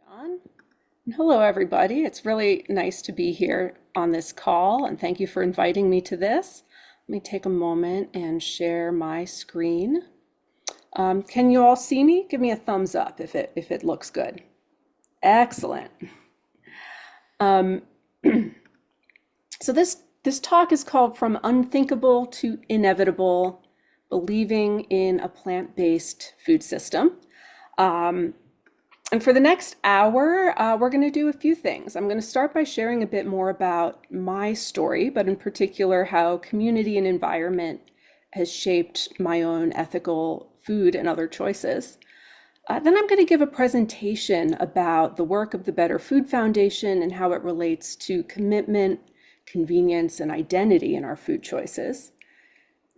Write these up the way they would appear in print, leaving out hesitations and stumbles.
On. And hello, everybody. It's really nice to be here on this call, and thank you for inviting me to this. Let me take a moment and share my screen. Can you all see me? Give me a thumbs up if it looks good. Excellent. Um, so this talk is called From Unthinkable to Inevitable: Believing in a Plant-Based Food System. Um, And for the next hour, we're going to do a few things. I'm going to start by sharing a bit more about my story, but in particular, how community and environment has shaped my own ethical food and other choices. Then I'm going to give a presentation about the work of the Better Food Foundation and how it relates to commitment, convenience, and identity in our food choices.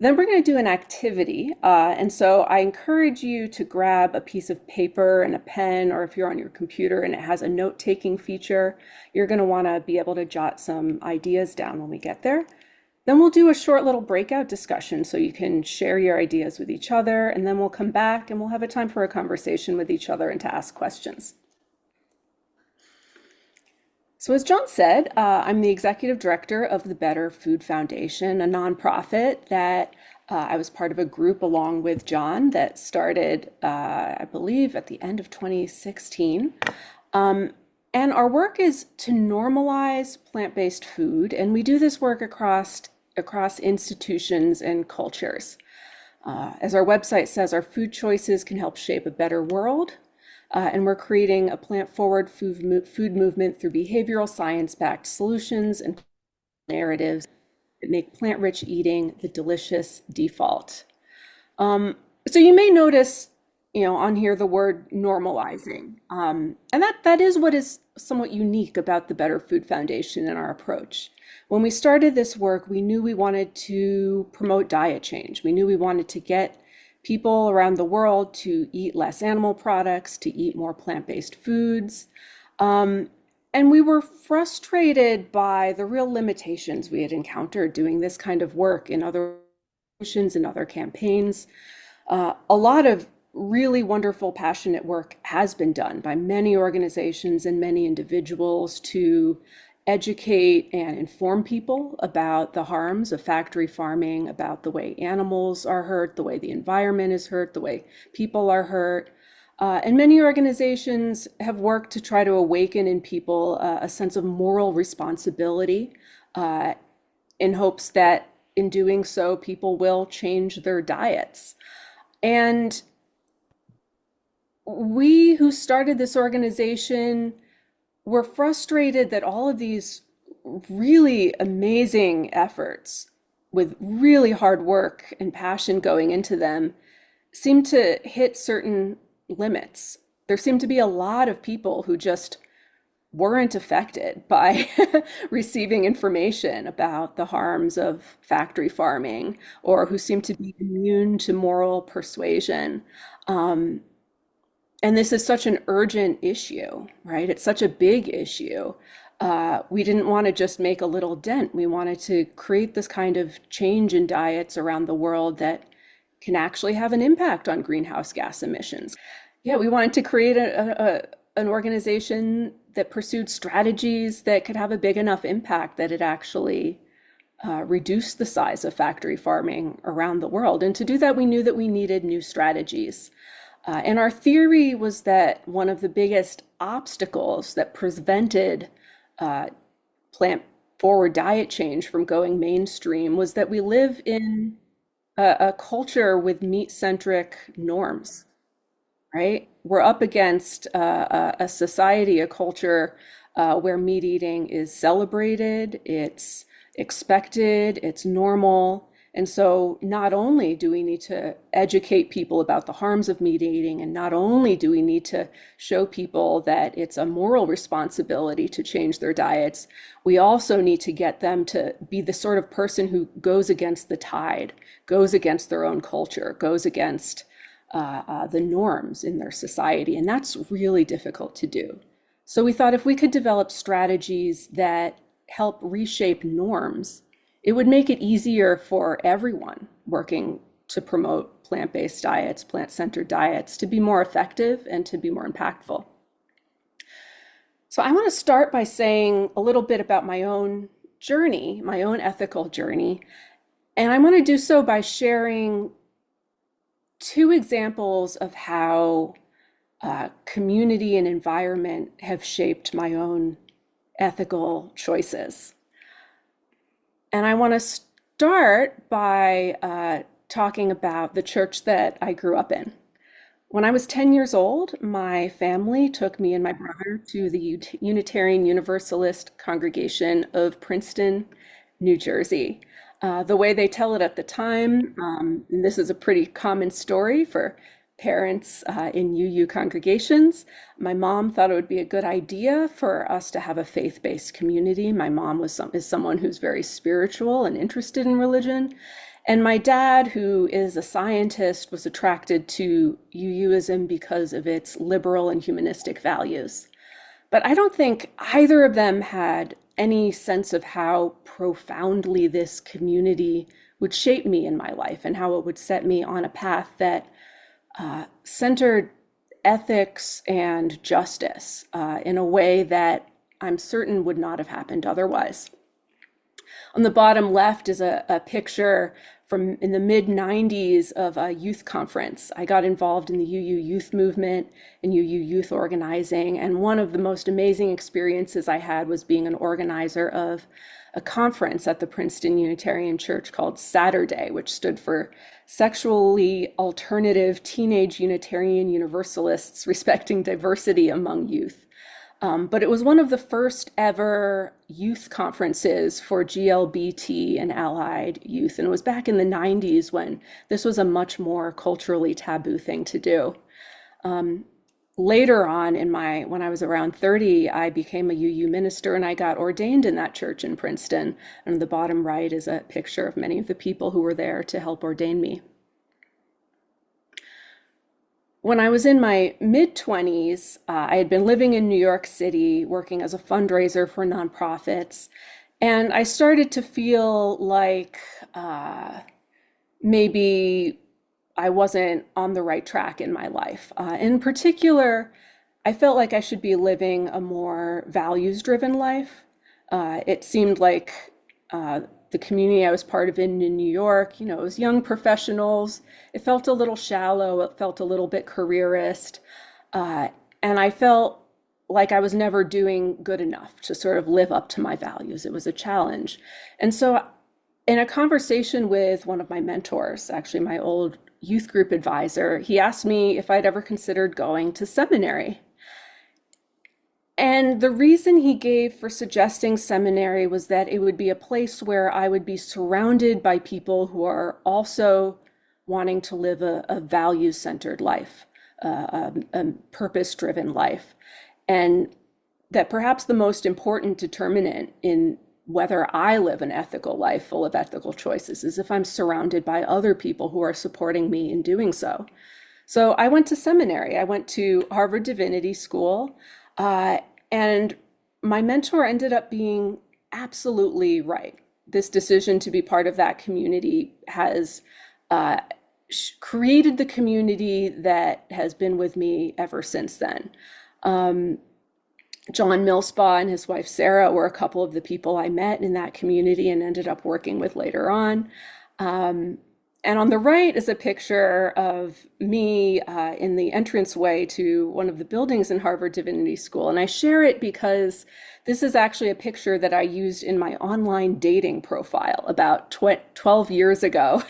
Then we're going to do an activity. And so I encourage you to grab a piece of paper and a pen, or if you're on your computer and it has a note-taking feature, you're going to want to be able to jot some ideas down when we get there. Then we'll do a short little breakout discussion so you can share your ideas with each other, and then we'll come back and we'll have a time for a conversation with each other and to ask questions. So as John said, I'm the executive director of the Better Food Foundation, a nonprofit that I was part of a group along with John that started, I believe, at the end of 2016. And our work is to normalize plant-based food, and we do this work across institutions and cultures. As our website says, our food choices can help shape a better world. And we're creating a plant-forward food movement through behavioral science-backed solutions and narratives that make plant-rich eating the delicious default. So you may notice, on here the word normalizing, and that is what is somewhat unique about the Better Food Foundation and our approach. When we started this work, we knew we wanted to promote diet change. We knew we wanted to get people around the world to eat less animal products, to eat more plant-based foods. And we were frustrated by the real limitations we had encountered doing this kind of work in other institutions and other campaigns. A lot of really wonderful, passionate work has been done by many organizations and many individuals to educate and inform people about the harms of factory farming, about the way animals are hurt, the way the environment is hurt, the way people are hurt. And many organizations have worked to try to awaken in people a sense of moral responsibility in hopes that in doing so, people will change their diets. And we who started this organization were frustrated that all of these really amazing efforts with really hard work and passion going into them seemed to hit certain limits. There seemed to be a lot of people who just weren't affected by receiving information about the harms of factory farming, or who seemed to be immune to moral persuasion. And this is such an urgent issue, right? It's such a big issue. We didn't want to just make a little dent. We wanted to create this kind of change in diets around the world that can actually have an impact on greenhouse gas emissions. Yeah, we wanted to create an organization that pursued strategies that could have a big enough impact that it actually reduced the size of factory farming around the world. And to do that, we knew that we needed new strategies. And our theory was that one of the biggest obstacles that prevented plant-forward diet change from going mainstream was that we live in a culture with meat-centric norms, right? We're up against a society, a culture where meat eating is celebrated, it's expected, it's normal. And so not only do we need to educate people about the harms of meat eating, and not only do we need to show people that it's a moral responsibility to change their diets, we also need to get them to be the sort of person who goes against the tide, goes against their own culture, goes against the norms in their society. And that's really difficult to do. So we thought if we could develop strategies that help reshape norms, it would make it easier for everyone working to promote plant-based diets, plant-centered diets, to be more effective and to be more impactful. So I want to start by saying a little bit about my own journey, my own ethical journey. And I want to do so by sharing two examples of how community and environment have shaped my own ethical choices. And I want to start by talking about the church that I grew up in. When I was 10 years old, my family took me and my brother to the Unitarian Universalist congregation of Princeton, New Jersey. The way they tell it at the time, and this is a pretty common story for parents in UU congregations. My mom thought it would be a good idea for us to have a faith-based community. My mom is someone who's very spiritual and interested in religion. And my dad, who is a scientist, was attracted to UUism because of its liberal and humanistic values. But I don't think either of them had any sense of how profoundly this community would shape me in my life and how it would set me on a path that centered ethics and justice in a way that I'm certain would not have happened otherwise. On the bottom left is a picture from in the mid 90s of a youth conference. I got involved in the UU youth movement and UU youth organizing. And one of the most amazing experiences I had was being an organizer of a conference at the Princeton Unitarian Church called Saturday, which stood for Sexually Alternative Teenage Unitarian Universalists Respecting Diversity Among Youth. But it was one of the first ever youth conferences for GLBT and allied youth. And it was back in the 90s when this was a much more culturally taboo thing to do. Later on when I was around 30, I became a UU minister and I got ordained in that church in Princeton. And on the bottom right is a picture of many of the people who were there to help ordain me. When I was in my mid 20s, I had been living in New York City, working as a fundraiser for nonprofits, and I started to feel like maybe I wasn't on the right track in my life. In particular, I felt like I should be living a more values-driven life. It seemed like the community I was part of in New York, it was young professionals. It felt a little shallow. It felt a little bit careerist. And I felt like I was never doing good enough to sort of live up to my values. It was a challenge. And so in a conversation with one of my mentors, actually my old youth group advisor, he asked me if I'd ever considered going to seminary. And the reason he gave for suggesting seminary was that it would be a place where I would be surrounded by people who are also wanting to live a values-centered life, a purpose-driven life. And that perhaps the most important determinant in whether I live an ethical life full of ethical choices is if I'm surrounded by other people who are supporting me in doing so. So I went to seminary. I went to Harvard Divinity School. And my mentor ended up being absolutely right. This decision to be part of that community has created the community that has been with me ever since then. John Millspaugh and his wife Sarah were a couple of the people I met in that community and ended up working with later on. And on the right is a picture of me in the entranceway to one of the buildings in Harvard Divinity School. And I share it because this is actually a picture that I used in my online dating profile about 12 years ago,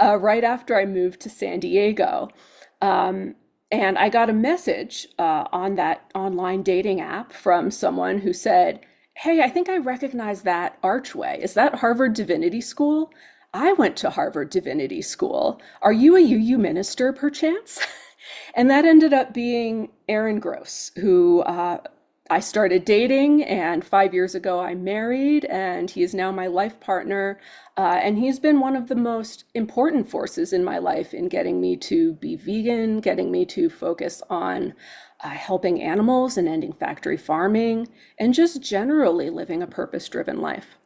right after I moved to San Diego. And I got a message on that online dating app from someone who said, "Hey, I think I recognize that archway. Is that Harvard Divinity School? I went to Harvard Divinity School. Are you a UU minister, perchance?" And that ended up being Aaron Gross, who I started dating, and 5 years ago I married, and he is now my life partner. And he's been one of the most important forces in my life in getting me to be vegan, getting me to focus on helping animals and ending factory farming, and just generally living a purpose-driven life.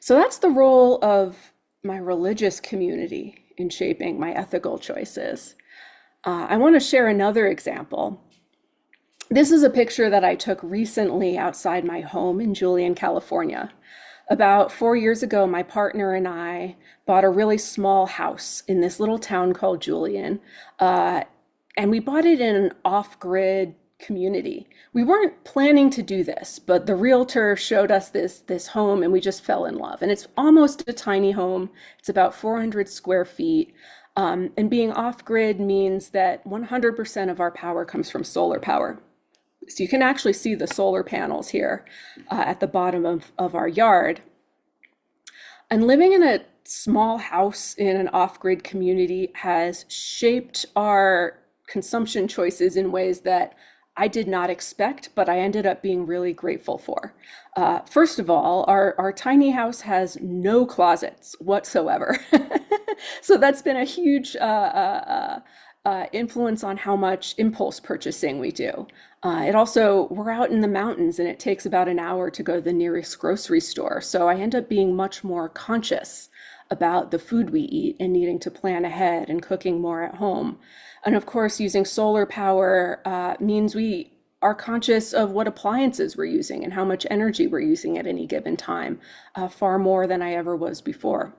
So that's the role of my religious community in shaping my ethical choices. I want to share another example. This is a picture that I took recently outside my home in Julian, California. About 4 years ago, my partner and I bought a really small house in this little town called Julian, uh, and we bought it in an off-grid community. We weren't planning to do this, but the realtor showed us this home, and we just fell in love. And it's almost a tiny home. It's about 400 square feet. And being off-grid means that 100% of our power comes from solar power. So you can actually see the solar panels here at the bottom of our yard. And living in a small house in an off-grid community has shaped our consumption choices in ways that I did not expect, but I ended up being really grateful for. First of all, our tiny house has no closets whatsoever. So that's been a huge influence on how much impulse purchasing we do. It also, we're out in the mountains and it takes about an hour to go to the nearest grocery store. So I end up being much more conscious about the food we eat and needing to plan ahead and cooking more at home. And of course, using solar power means we are conscious of what appliances we're using and how much energy we're using at any given time, far more than I ever was before.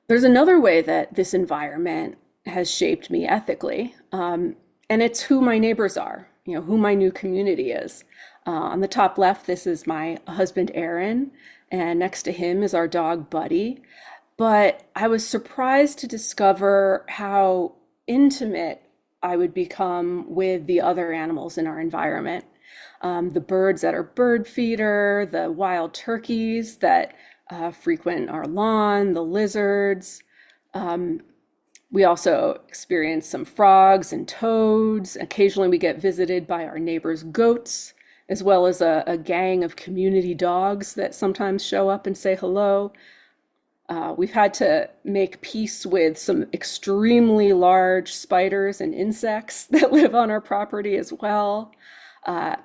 There's another way that this environment has shaped me ethically, and it's who my neighbors are, who my new community is. On the top left, this is my husband, Aaron, and next to him is our dog, Buddy. But I was surprised to discover how intimate I would become with the other animals in our environment. The birds that are bird feeder, the wild turkeys that frequent our lawn, the lizards. We also experience some frogs and toads. Occasionally we get visited by our neighbors' goats, as well as a gang of community dogs that sometimes show up and say hello. We've had to make peace with some extremely large spiders and insects that live on our property as well. Uh,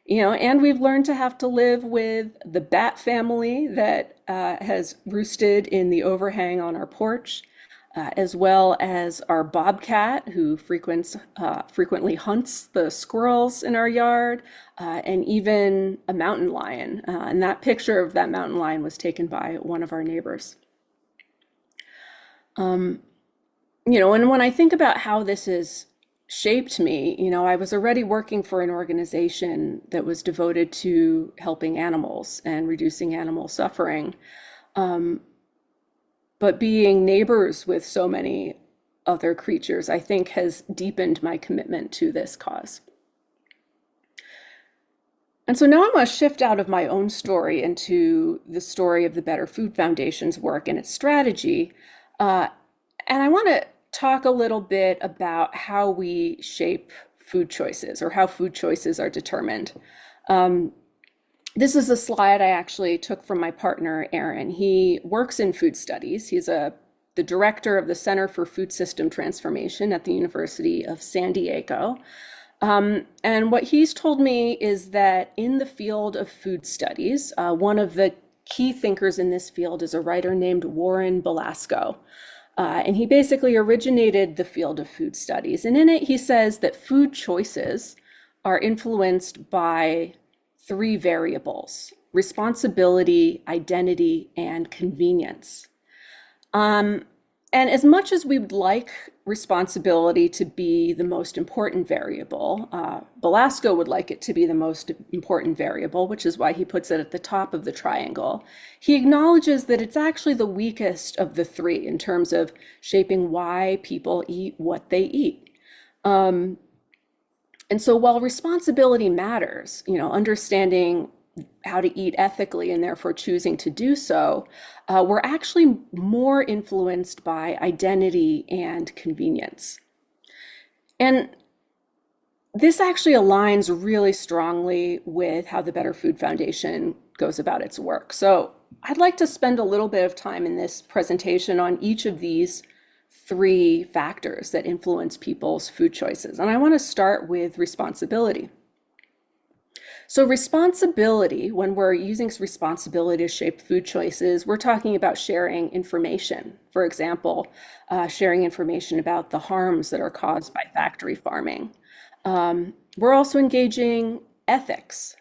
and we've learned to have to live with the bat family that has roosted in the overhang on our porch, as well as our bobcat who frequently hunts the squirrels in our yard, and even a mountain lion. And that picture of that mountain lion was taken by one of our neighbors. Um, and when I think about how this has shaped me, I was already working for an organization that was devoted to helping animals and reducing animal suffering. Um, but being neighbors with so many other creatures, I think, has deepened my commitment to this cause. And so now I'm going to shift out of my own story into the story of the Better Food Foundation's work and its strategy. Uh, and I want to talk a little bit about how we shape food choices or how food choices are determined. Um, this is a slide I actually took from my partner, Aaron. He works in food studies. He's the director of the Center for Food System Transformation at the University of San Diego. And what he's told me is that in the field of food studies, one of the key thinkers in this field is a writer named Warren Belasco. And he basically originated the field of food studies. And in it, he says that food choices are influenced by three variables: responsibility, identity, and convenience. Um, and as much as we would like responsibility to be the most important variable, Belasco would like it to be the most important variable, which is why he puts it at the top of the triangle. He acknowledges that it's actually the weakest of the three in terms of shaping why people eat what they eat. Um, and so while responsibility matters, understanding how to eat ethically and therefore choosing to do so, we're actually more influenced by identity and convenience. And this actually aligns really strongly with how the Better Food Foundation goes about its work. So I'd like to spend a little bit of time in this presentation on each of these three factors that influence people's food choices. And I want to start with responsibility. So responsibility, when we're using responsibility to shape food choices, we're talking about sharing information. For example, sharing information about the harms that are caused by factory farming. We're also engaging ethics.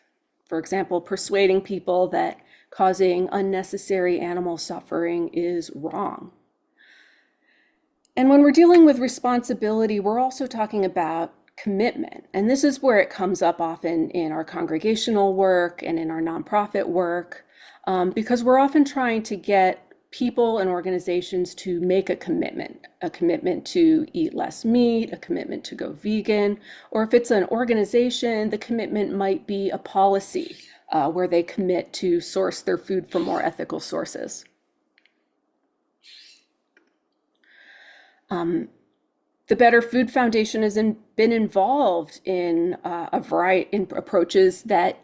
For example, persuading people that causing unnecessary animal suffering is wrong. And when we're dealing with responsibility, we're also talking about commitment. And this is where it comes up often in our congregational work and in our nonprofit work, because we're often trying to get people and organizations to make a commitment to eat less meat, a commitment to go vegan, or if it's an organization, the commitment might be a policy where they commit to source their food from more ethical sources. The Better Food Foundation has been involved in a variety of approaches that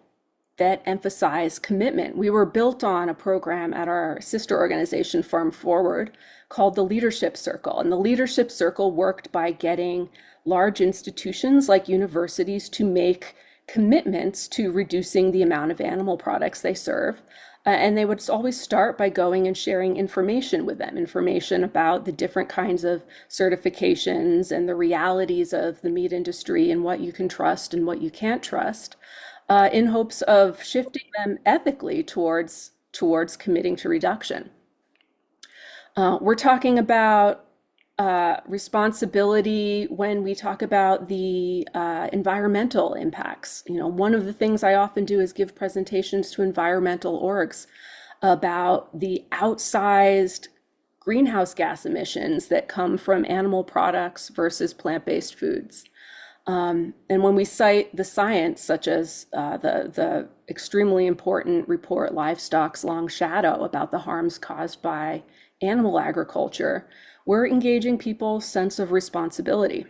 emphasize commitment. We were built on a program at our sister organization, Farm Forward, called the Leadership Circle. And the Leadership Circle worked by getting large institutions like universities to make commitments to reducing the amount of animal products they serve. And they would always start by going and sharing information with them, information about the different kinds of certifications and the realities of the meat industry and what you can trust and what you can't trust, in hopes of shifting them ethically towards committing to reduction. We're talking about responsibility when we talk about the environmental impacts. One of the things I often do is give presentations to environmental orgs about the outsized greenhouse gas emissions that come from animal products versus plant-based foods. And when we cite the science, such as the extremely important report Livestock's Long Shadow about the harms caused by animal agriculture, we're engaging people's sense of responsibility.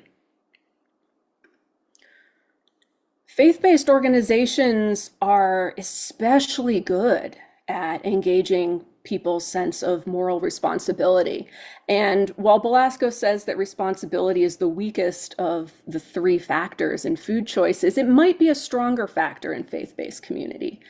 Faith-based organizations are especially good at engaging people's sense of moral responsibility. And while Belasco says that responsibility is the weakest of the three factors in food choices, it might be a stronger factor in faith-based community.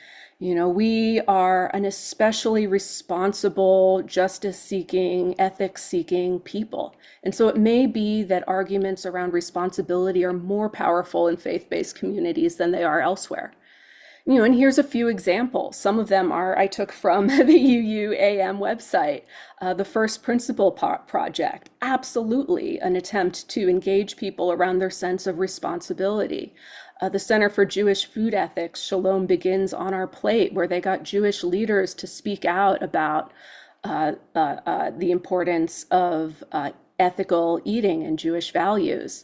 We are an especially responsible, justice-seeking, ethics-seeking people. And so it may be that arguments around responsibility are more powerful in faith-based communities than they are elsewhere. And here's a few examples. Some of them I took from the UUAM website. The First Principle Project, absolutely an attempt to engage people around their sense of responsibility. The Center for Jewish Food Ethics, Shalom Begins on Our Plate, where they got Jewish leaders to speak out about the importance of ethical eating and Jewish values.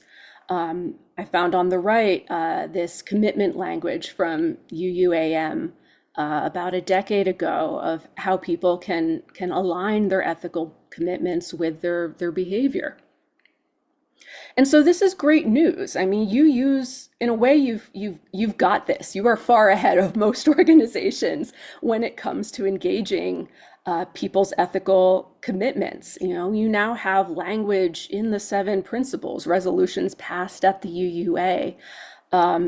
I found on the right this commitment language from UUAM about a decade ago of how people can align their ethical commitments with their behavior. And so this is great news. I mean, in a way, you've got this. You are far ahead of most organizations when it comes to engaging people's ethical commitments. You now have language in the 7 principles, resolutions passed at the UUA.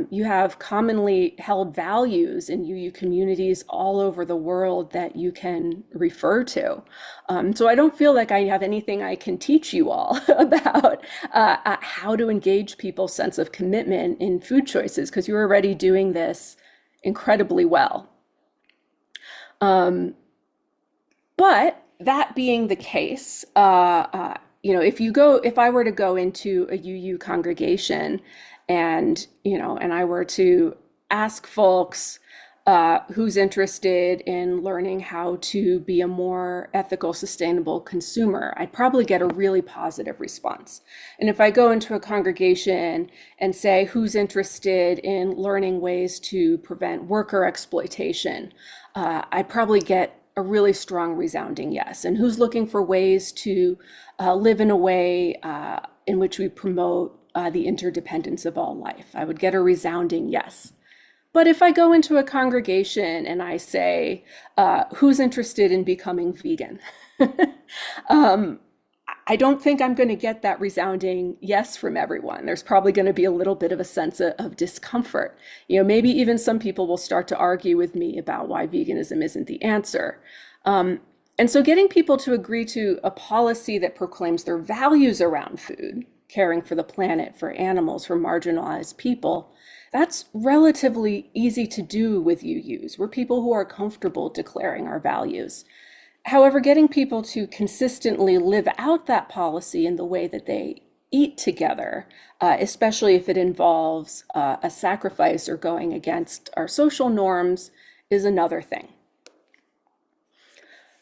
You have commonly held values in UU communities all over the world that you can refer to. So I don't feel like I have anything I can teach you all about how to engage people's sense of commitment in food choices, because you're already doing this incredibly well. But that being the case, if I were to go into a UU congregation and I were to ask folks who's interested in learning how to be a more ethical, sustainable consumer, I'd probably get a really positive response. And if I go into a congregation and say, who's interested in learning ways to prevent worker exploitation, I'd probably get a really strong resounding yes. And who's looking for ways to live in a way in which we promote the interdependence of all life, I would get a resounding yes. But if I go into a congregation and I say, who's interested in becoming vegan? I don't think I'm going to get that resounding yes from everyone. There's probably going to be a little bit of a sense of discomfort. Maybe even some people will start to argue with me about why veganism isn't the answer. And so getting people to agree to a policy that proclaims their values around food, caring for the planet, for animals, for marginalized people, that's relatively easy to do with UUs. We're people who are comfortable declaring our values. However, getting people to consistently live out that policy in the way that they eat together, especially if it involves a sacrifice or going against our social norms, is another thing.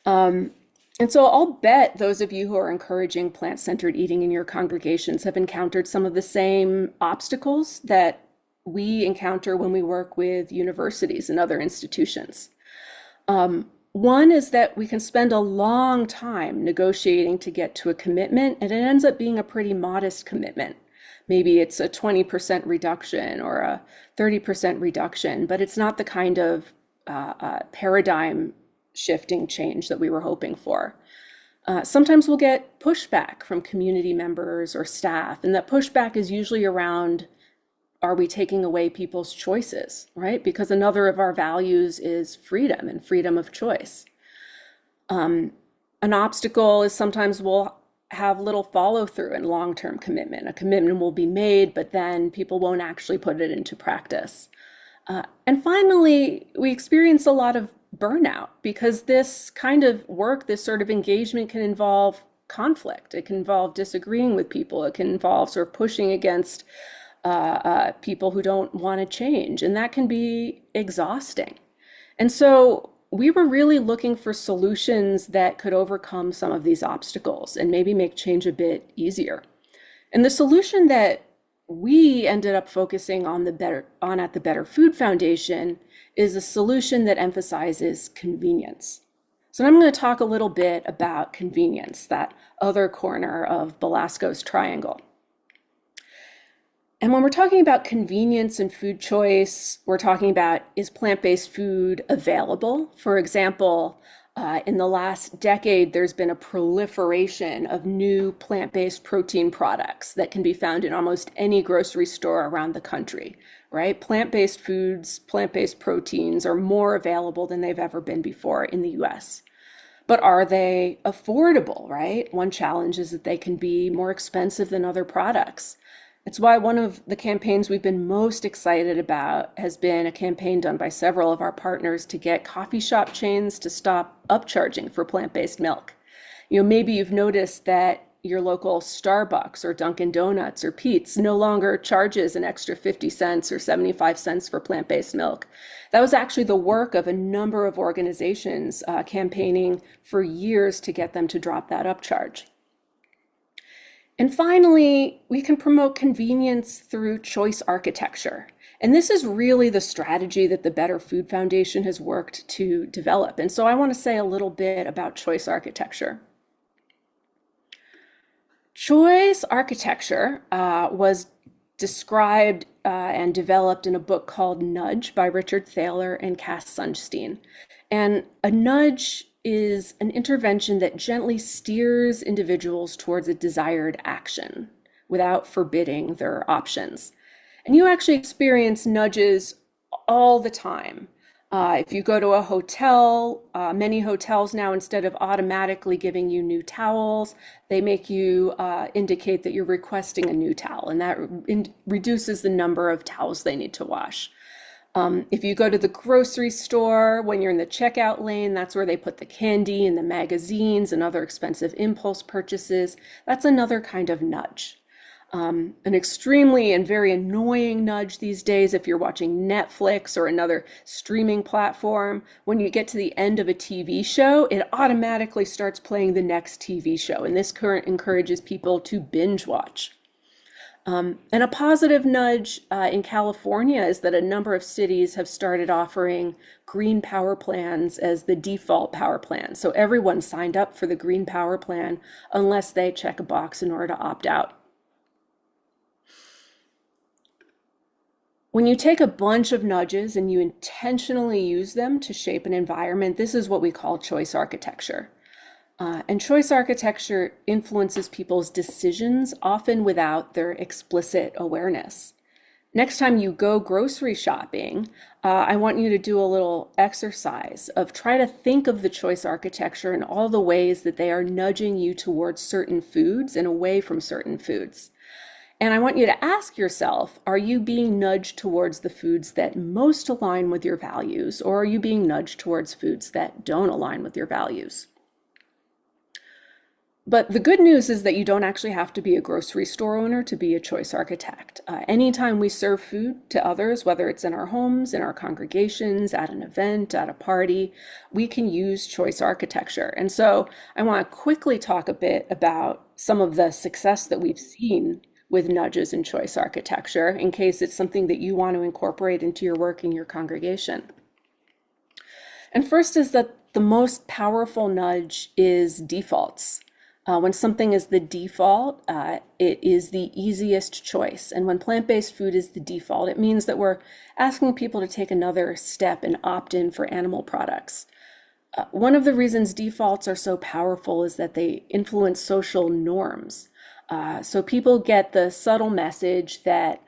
And so I'll bet those of you who are encouraging plant-centered eating in your congregations have encountered some of the same obstacles that we encounter when we work with universities and other institutions. One is that we can spend a long time negotiating to get to a commitment, and it ends up being a pretty modest commitment. Maybe it's a 20% reduction or a 30% reduction, but it's not the kind of paradigm shifting change that we were hoping for. Sometimes we'll get pushback from community members or staff, and that pushback is usually around, are we taking away people's choices, right? Because another of our values is freedom and freedom of choice. An obstacle is sometimes we'll have little follow through and long-term commitment. A commitment will be made, but then people won't actually put it into practice. And finally, we experience a lot of burnout because this kind of work, this sort of engagement can involve conflict. It can involve disagreeing with people. It can involve sort of pushing against people who don't want to change, and that can be exhausting. And so we were really looking for solutions that could overcome some of these obstacles and maybe make change a bit easier. And the solution that we ended up focusing on at the Better Food Foundation is a solution that emphasizes convenience. So I'm going to talk a little bit about convenience, that other corner of Belasco's triangle. And when we're talking about convenience and food choice, we're talking about, is plant-based food available? For example, in the last decade, there's been a proliferation of new plant-based protein products that can be found in almost any grocery store around the country, right? Plant-based foods, plant-based proteins are more available than they've ever been before in the US. But are they affordable, right? One challenge is that they can be more expensive than other products. It's why one of the campaigns we've been most excited about has been a campaign done by several of our partners to get coffee shop chains to stop upcharging for plant-based milk. Maybe you've noticed that your local Starbucks or Dunkin' Donuts or Pete's no longer charges an extra 50 cents or 75 cents for plant-based milk. That was actually the work of a number of organizations campaigning for years to get them to drop that upcharge. And finally, we can promote convenience through choice architecture. And this is really the strategy that the Better Food Foundation has worked to develop. And so I want to say a little bit about choice architecture. Choice architecture was described and developed in a book called Nudge by Richard Thaler and Cass Sunstein. And a nudge is an intervention that gently steers individuals towards a desired action without forbidding their options. And you actually experience nudges all the time. If you go to a hotel, many hotels now, instead of automatically giving you new towels, they make you indicate that you're requesting a new towel, and that reduces the number of towels they need to wash. If you go to the grocery store, when you're in the checkout lane, that's where they put the candy and the magazines and other expensive impulse purchases. That's another kind of nudge. An extremely and very annoying nudge these days, if you're watching Netflix or another streaming platform, when you get to the end of a TV show, it automatically starts playing the next TV show. And this current encourages people to binge watch. And a positive nudge in California is that a number of cities have started offering green power plans as the default power plan. So everyone signed up for the green power plan unless they check a box in order to opt out. When you take a bunch of nudges and you intentionally use them to shape an environment, this is what we call choice architecture. And choice architecture influences people's decisions, often without their explicit awareness. Next time you go grocery shopping, I want you to do a little exercise of try to think of the choice architecture and all the ways that they are nudging you towards certain foods and away from certain foods. And I want you to ask yourself, are you being nudged towards the foods that most align with your values, or are you being nudged towards foods that don't align with your values? But the good news is that you don't actually have to be a grocery store owner to be a choice architect. Anytime we serve food to others, whether it's in our homes, in our congregations, at an event, at a party, we can use choice architecture. And so I want to quickly talk a bit about some of the success that we've seen with nudges in choice architecture in case it's something that you want to incorporate into your work in your congregation. And first is that the most powerful nudge is defaults. When something is the default, it is the easiest choice. And when plant-based food is the default, it means that we're asking people to take another step and opt in for animal products. One of the reasons defaults are so powerful is that they influence social norms. So people get the subtle message that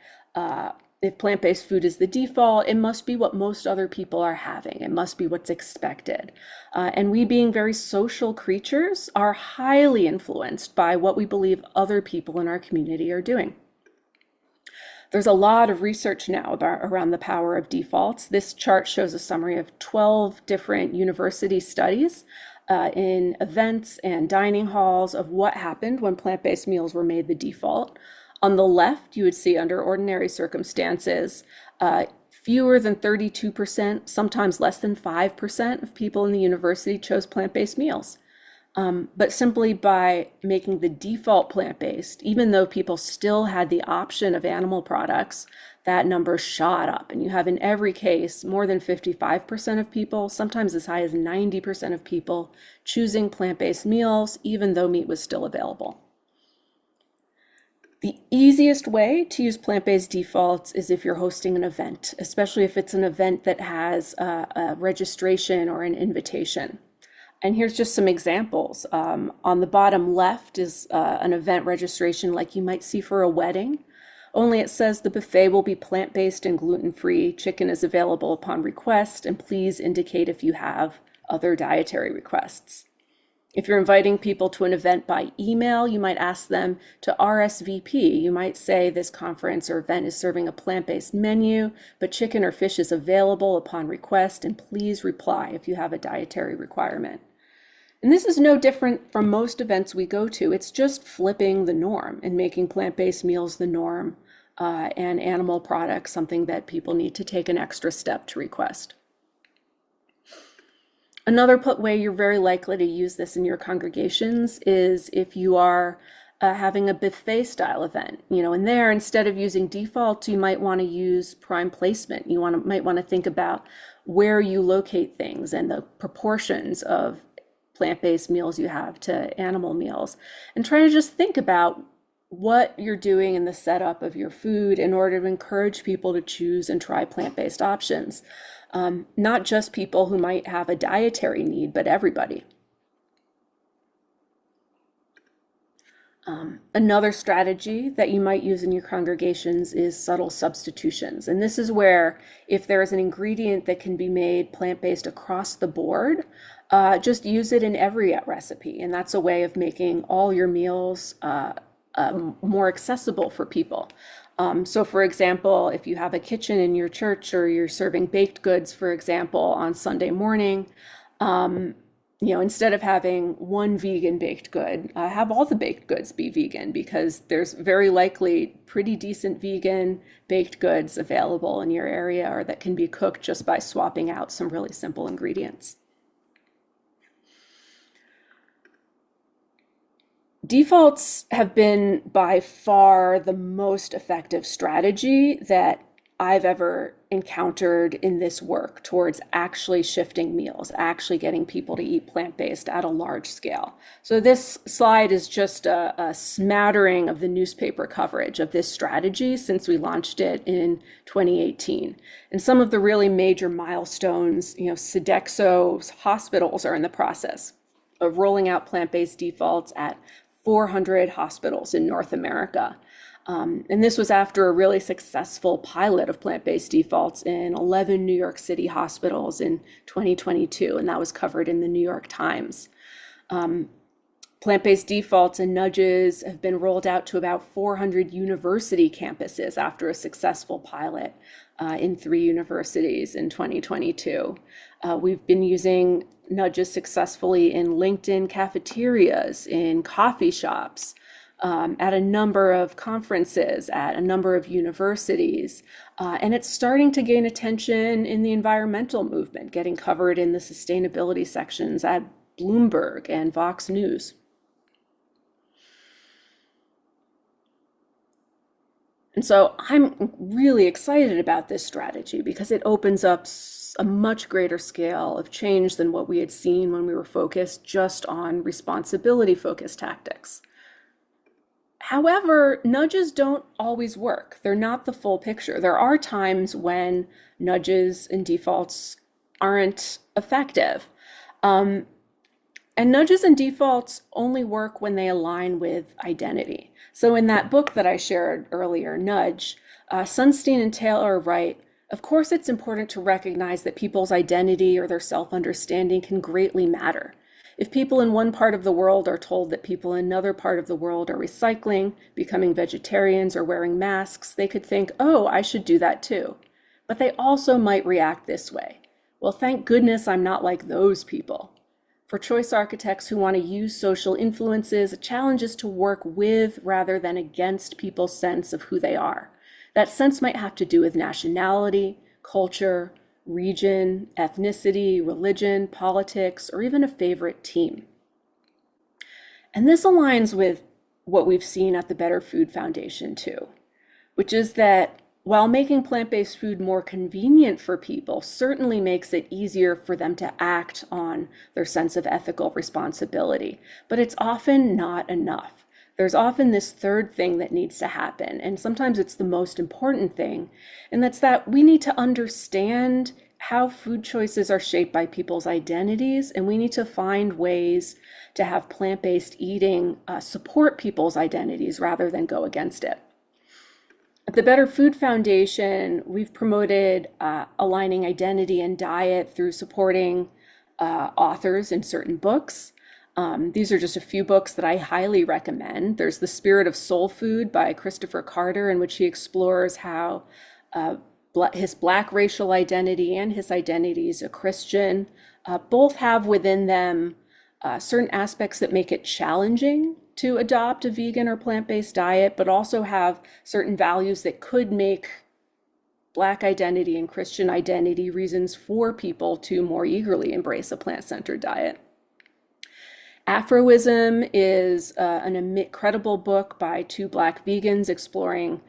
if plant-based food is the default, it must be what most other people are having. It must be what's expected. And we, being very social creatures, are highly influenced by what we believe other people in our community are doing. There's a lot of research now around the power of defaults. This chart shows a summary of 12 different university studies in events and dining halls of what happened when plant-based meals were made the default. On the left, you would see under ordinary circumstances, fewer than 32%, sometimes less than 5% of people in the university chose plant-based meals. But simply by making the default plant-based, even though people still had the option of animal products, that number shot up. And you have in every case more than 55% of people, sometimes as high as 90% of people, choosing plant-based meals, even though meat was still available. The easiest way to use plant-based defaults is if you're hosting an event, especially if it's an event that has a registration or an invitation. And here's just some examples. On the bottom left is an event registration like you might see for a wedding, only it says the buffet will be plant-based and gluten-free. Chicken is available upon request, and please indicate if you have other dietary requests. If you're inviting people to an event by email, you might ask them to RSVP. You might say this conference or event is serving a plant-based menu, but chicken or fish is available upon request, and please reply if you have a dietary requirement. And this is no different from most events we go to. It's just flipping the norm and making plant-based meals the norm and animal products something that people need to take an extra step to request. Another way you're very likely to use this in your congregations is if you are having a buffet style event. And there, instead of using defaults, you might want to use prime placement. You might want to think about where you locate things and the proportions of plant-based meals you have to animal meals, and try to just think about what you're doing in the setup of your food in order to encourage people to choose and try plant-based options. Not just people who might have a dietary need, but everybody. Another strategy that you might use in your congregations is subtle substitutions. And this is where if there is an ingredient that can be made plant-based across the board, just use it in every recipe. And that's a way of making all your meals more accessible for people. So for example, if you have a kitchen in your church or you're serving baked goods, for example, on Sunday morning, instead of having one vegan baked good, have all the baked goods be vegan, because there's very likely pretty decent vegan baked goods available in your area or that can be cooked just by swapping out some really simple ingredients. Defaults have been by far the most effective strategy that I've ever encountered in this work towards actually shifting meals, actually getting people to eat plant-based at a large scale. So this slide is just a smattering of the newspaper coverage of this strategy since we launched it in 2018. And some of the really major milestones, Sodexo hospitals are in the process of rolling out plant-based defaults at 400 hospitals in North America. And this was after a really successful pilot of plant-based defaults in 11 New York City hospitals in 2022, and that was covered in the New York Times. Plant-based defaults and nudges have been rolled out to about 400 university campuses after a successful pilot in 3 universities in 2022. We've been using nudges successfully in LinkedIn cafeterias, in coffee shops, at a number of conferences, at a number of universities. And it's starting to gain attention in the environmental movement, getting covered in the sustainability sections at Bloomberg and Vox News. And so I'm really excited about this strategy because it opens up a much greater scale of change than what we had seen when we were focused just on responsibility focused tactics. However, nudges don't always work. They're not the full picture. There are times when nudges and defaults aren't effective. Um, and nudges and defaults only work when they align with identity. So in that book that I shared earlier, Nudge, Sunstein and Taylor write, of course, it's important to recognize that people's identity or their self-understanding can greatly matter. If people in one part of the world are told that people in another part of the world are recycling, becoming vegetarians, or wearing masks, they could think, oh, I should do that too. But they also might react this way. Well, thank goodness I'm not like those people. For choice architects who want to use social influences, a challenge is to work with rather than against people's sense of who they are. That sense might have to do with nationality, culture, region, ethnicity, religion, politics, or even a favorite team. And this aligns with what we've seen at the Better Food Foundation too, which is that while making plant-based food more convenient for people certainly makes it easier for them to act on their sense of ethical responsibility, but it's often not enough. There's often this third thing that needs to happen, and sometimes it's the most important thing, and that's that we need to understand how food choices are shaped by people's identities, and we need to find ways to have plant-based eating support people's identities rather than go against it. At the Better Food Foundation, we've promoted aligning identity and diet through supporting authors in certain books. These are just a few books that I highly recommend. There's The Spirit of Soul Food by Christopher Carter, in which he explores how his Black racial identity and his identity as a Christian both have within them certain aspects that make it challenging to adopt a vegan or plant-based diet, but also have certain values that could make Black identity and Christian identity reasons for people to more eagerly embrace a plant-centered diet. Afroism is an incredible book by 2 Black vegans exploring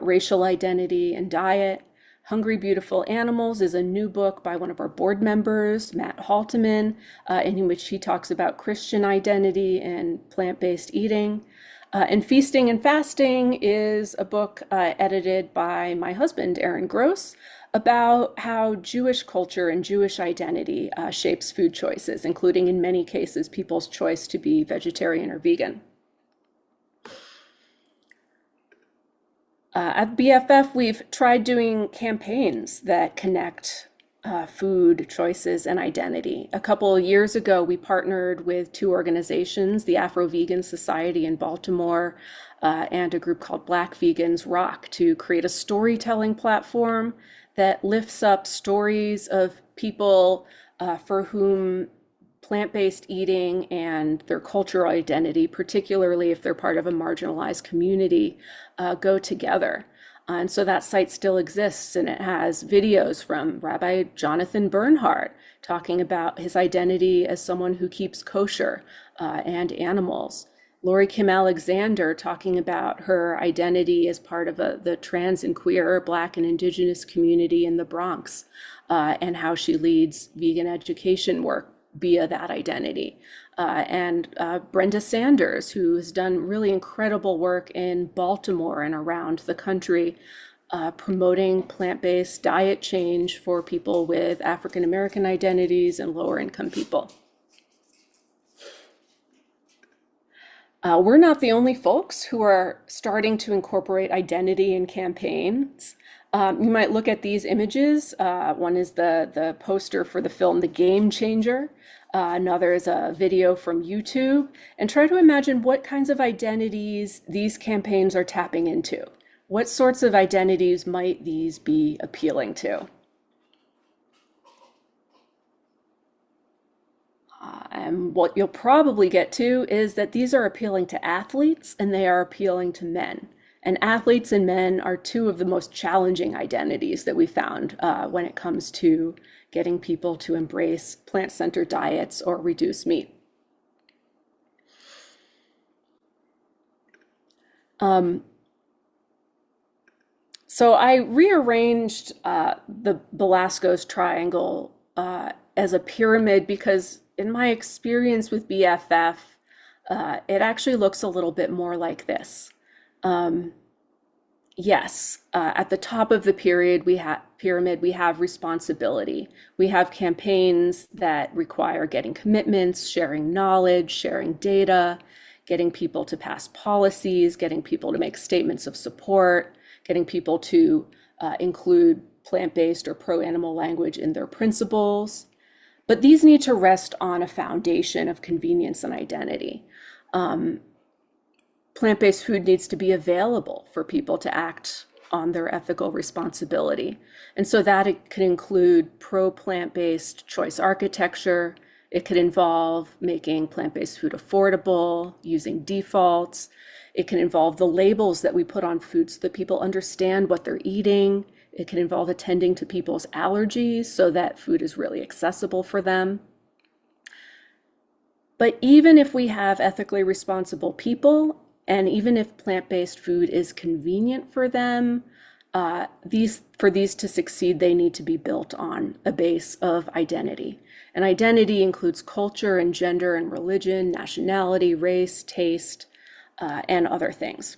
racial identity and diet. Hungry Beautiful Animals is a new book by one of our board members, Matt Halteman, in which he talks about Christian identity and plant-based eating. And Feasting and Fasting is a book edited by my husband, Aaron Gross, about how Jewish culture and Jewish identity shapes food choices, including in many cases people's choice to be vegetarian or vegan. At BFF, we've tried doing campaigns that connect food choices and identity. A couple of years ago, we partnered with 2 organizations, the Afro-Vegan Society in Baltimore and a group called Black Vegans Rock, to create a storytelling platform that lifts up stories of people for whom plant-based eating and their cultural identity, particularly if they're part of a marginalized community, go together. And so that site still exists, and it has videos from Rabbi Jonathan Bernhardt talking about his identity as someone who keeps kosher and animals. Lori Kim Alexander talking about her identity as part of the trans and queer Black and Indigenous community in the Bronx, and how she leads vegan education work via that identity. And Brenda Sanders, who has done really incredible work in Baltimore and around the country, promoting plant-based diet change for people with African American identities and lower income people. We're not the only folks who are starting to incorporate identity in campaigns. You might look at these images. One is the poster for the film The Game Changer. Another is a video from YouTube. And try to imagine what kinds of identities these campaigns are tapping into. What sorts of identities might these be appealing to? And what you'll probably get to is that these are appealing to athletes and they are appealing to men. And athletes and men are two of the most challenging identities that we found when it comes to getting people to embrace plant-centered diets or reduce meat. So I rearranged the Belasco's triangle as a pyramid because in my experience with BFF, it actually looks a little bit more like this. Yes, at the top of the pyramid, we have responsibility. We have campaigns that require getting commitments, sharing knowledge, sharing data, getting people to pass policies, getting people to make statements of support, getting people to include plant-based or pro-animal language in their principles. But these need to rest on a foundation of convenience and identity. Plant-based food needs to be available for people to act on their ethical responsibility. And so that it could include pro-plant-based choice architecture. It could involve making plant-based food affordable, using defaults. It can involve the labels that we put on food so that people understand what they're eating. It can involve attending to people's allergies so that food is really accessible for them. But even if we have ethically responsible people, and even if plant-based food is convenient for them, for these to succeed, they need to be built on a base of identity. And identity includes culture and gender and religion, nationality, race, taste, and other things.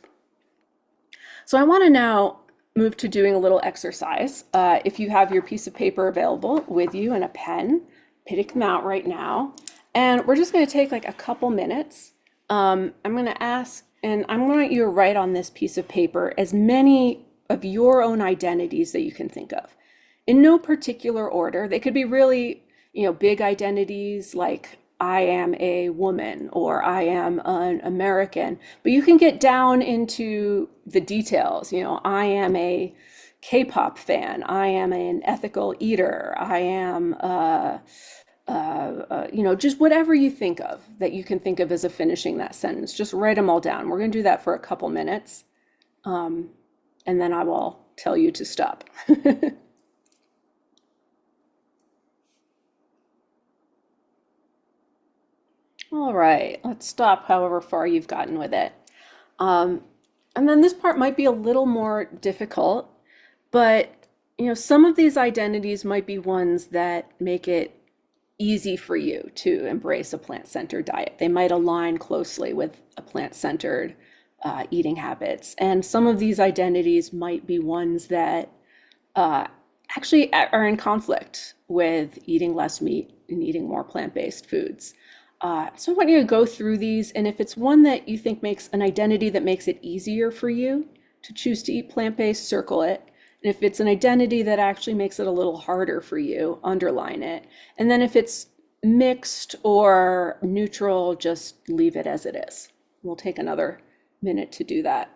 So I want to now move to doing a little exercise. If you have your piece of paper available with you and a pen, pick them out right now. And we're just going to take like a couple minutes. I'm going to ask, and I'm going to want you to write on this piece of paper as many of your own identities that you can think of. In no particular order. They could be really, big identities like I am a woman or I am an American, but you can get down into the details. I am a K-pop fan. I am an ethical eater. I am just whatever you think of that you can think of as a finishing that sentence. Just write them all down. We're going to do that for a couple minutes, and then I will tell you to stop. All right, let's stop however far you've gotten with it. Um, and then this part might be a little more difficult, but some of these identities might be ones that make it easy for you to embrace a plant-centered diet. They might align closely with a plant-centered eating habits. And some of these identities might be ones that uh, actually are in conflict with eating less meat and eating more plant-based foods. So I want you to go through these, and if it's one that you think makes an identity that makes it easier for you to choose to eat plant-based, circle it. And if it's an identity that actually makes it a little harder for you, underline it. And then if it's mixed or neutral, just leave it as it is. We'll take another minute to do that.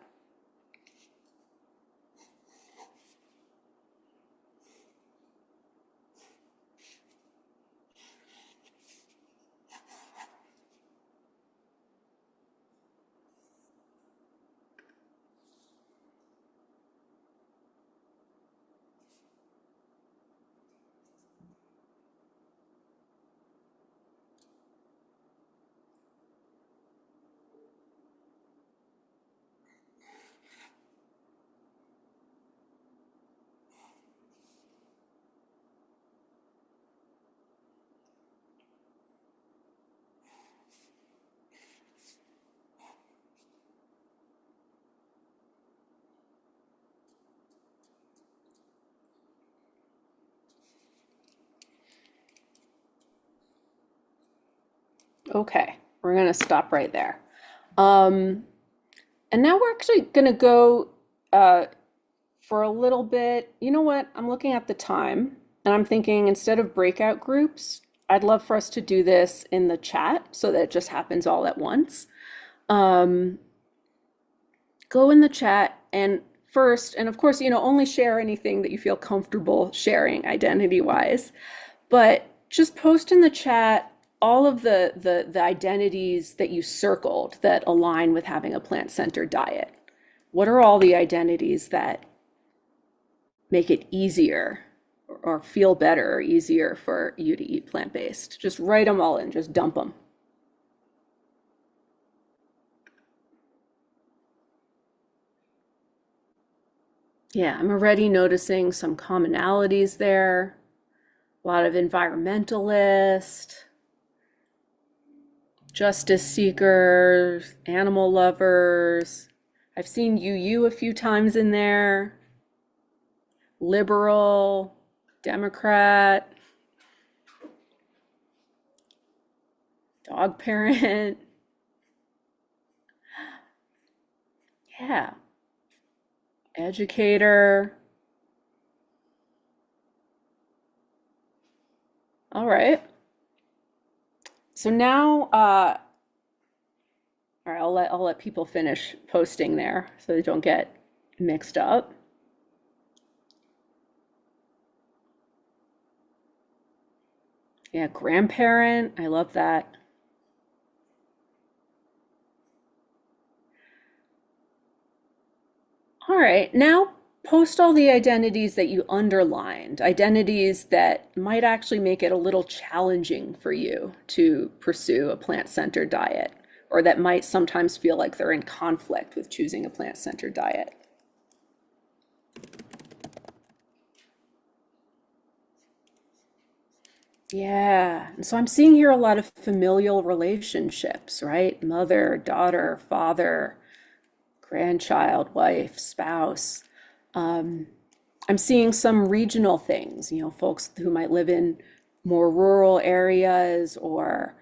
Okay, we're gonna stop right there. Um, and now we're actually gonna go for a little bit. You know what? I'm looking at the time and I'm thinking instead of breakout groups, I'd love for us to do this in the chat so that it just happens all at once. Um, Go in the chat and first, and of course, only share anything that you feel comfortable sharing identity wise, but just post in the chat all of the identities that you circled that align with having a plant-centered diet. What are all the identities that make it easier or feel better or easier for you to eat plant-based? Just write them all in, just dump them. Yeah, I'm already noticing some commonalities there. A lot of environmentalists, justice seekers, animal lovers. I've seen you a few times in there. Liberal, Democrat, dog parent. Yeah, educator. All right. So now, all right, I'll let people finish posting there so they don't get mixed up. Yeah, grandparent. I love that. All right, now post all the identities that you underlined, identities that might actually make it a little challenging for you to pursue a plant-centered diet, or that might sometimes feel like they're in conflict with choosing a plant-centered diet. Yeah, and so I'm seeing here a lot of familial relationships, right? Mother, daughter, father, grandchild, wife, spouse. Um, I'm seeing some regional things, folks who might live in more rural areas or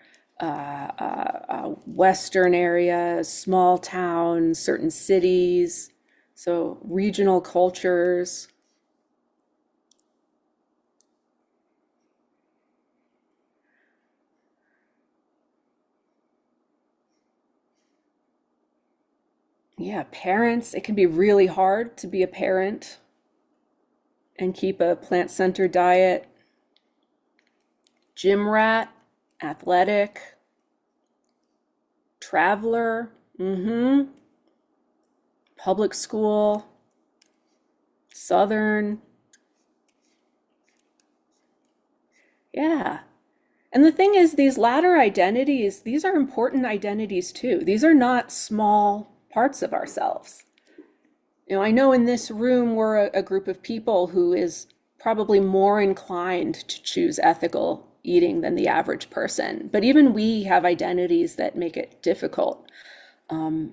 Western areas, small towns, certain cities. So regional cultures. Yeah, parents. It can be really hard to be a parent and keep a plant-centered diet. Gym rat, athletic, traveler, public school, southern. Yeah. And the thing is, these latter identities, these are important identities too. These are not small parts of ourselves. I know in this room we're a group of people who is probably more inclined to choose ethical eating than the average person. But even we have identities that make it difficult. And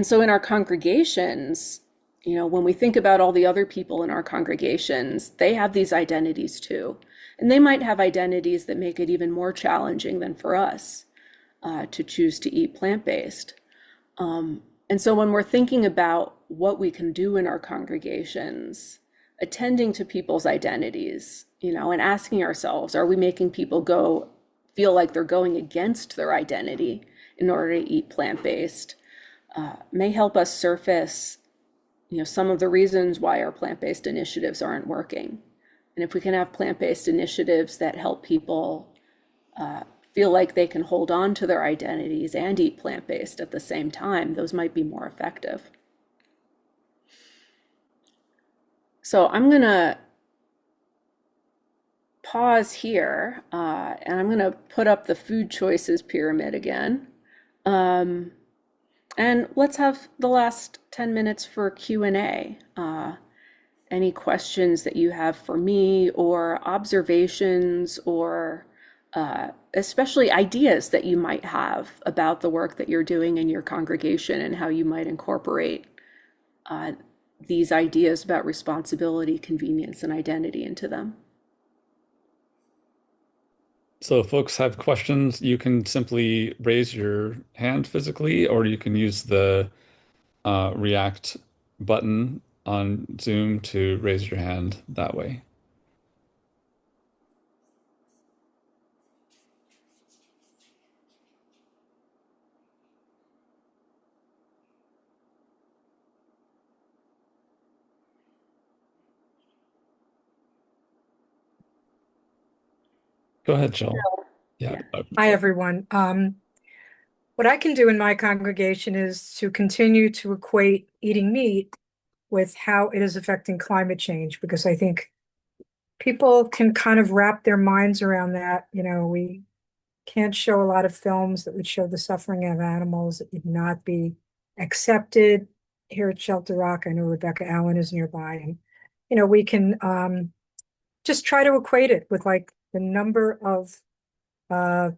so in our congregations, when we think about all the other people in our congregations, they have these identities too. And they might have identities that make it even more challenging than for us to choose to eat plant-based. And so when we're thinking about what we can do in our congregations, attending to people's identities, and asking ourselves, are we making people feel like they're going against their identity in order to eat plant-based, may help us surface, some of the reasons why our plant-based initiatives aren't working. And if we can have plant-based initiatives that help people feel like they can hold on to their identities and eat plant-based at the same time, those might be more effective. So I'm going to pause here and I'm going to put up the food choices pyramid again. And let's have the last 10 minutes for Q&A. Any questions that you have for me or observations or especially ideas that you might have about the work that you're doing in your congregation and how you might incorporate these ideas about responsibility, convenience, and identity into them. So if folks have questions, you can simply raise your hand physically, or you can use the React button on Zoom to raise your hand that way. Go ahead, Jill. Yeah. Yeah. Hi, everyone. What I can do in my congregation is to continue to equate eating meat with how it is affecting climate change, because I think people can kind of wrap their minds around that. We can't show a lot of films that would show the suffering of animals that would not be accepted here at Shelter Rock. I know Rebecca Allen is nearby, and we can just try to equate it with like the number of uh,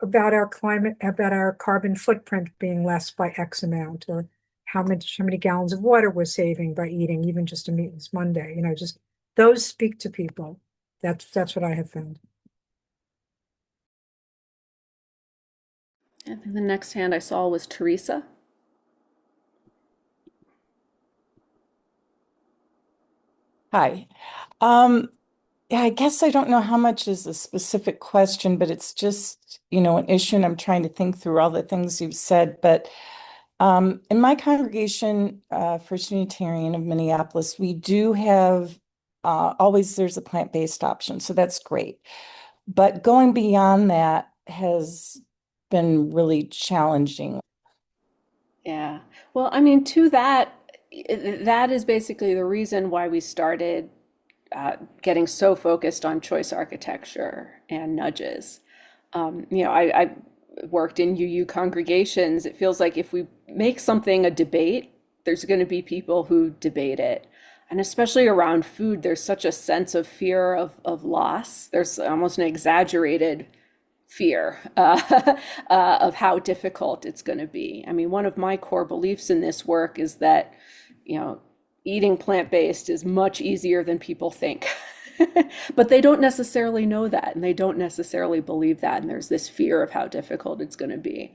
about our climate, about our carbon footprint being less by X amount, or how many gallons of water we're saving by eating even just a meatless Monday. Just those speak to people. That's what I have found. I think the next hand I saw was Teresa. Hi. Um, yeah, I guess I don't know how much is a specific question, but it's just, an issue, and I'm trying to think through all the things you've said. But in my congregation, First Unitarian of Minneapolis, we do have always there's a plant-based option, so that's great. But going beyond that has been really challenging. Yeah. Well, I mean, to that, that is basically the reason why we started getting so focused on choice architecture and nudges. I worked in UU congregations. It feels like if we make something a debate, there's going to be people who debate it. And especially around food, there's such a sense of fear of loss. There's almost an exaggerated fear of how difficult it's going to be. I mean, one of my core beliefs in this work is that, you know, eating plant-based is much easier than people think. But they don't necessarily know that, and they don't necessarily believe that, and there's this fear of how difficult it's going to be.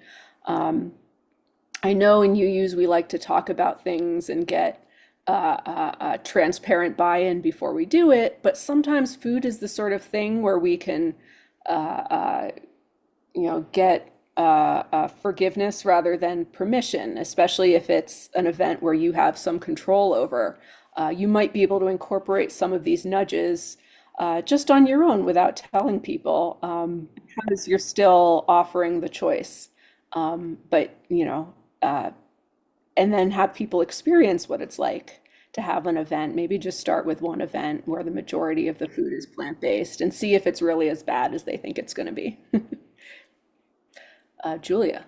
I know in UUs we like to talk about things and get transparent buy-in before we do it, but sometimes food is the sort of thing where we can get forgiveness rather than permission, especially if it's an event where you have some control over. You might be able to incorporate some of these nudges just on your own without telling people, because you're still offering the choice. But, and then have people experience what it's like to have an event. Maybe just start with one event where the majority of the food is plant-based and see if it's really as bad as they think it's going to be. Julia.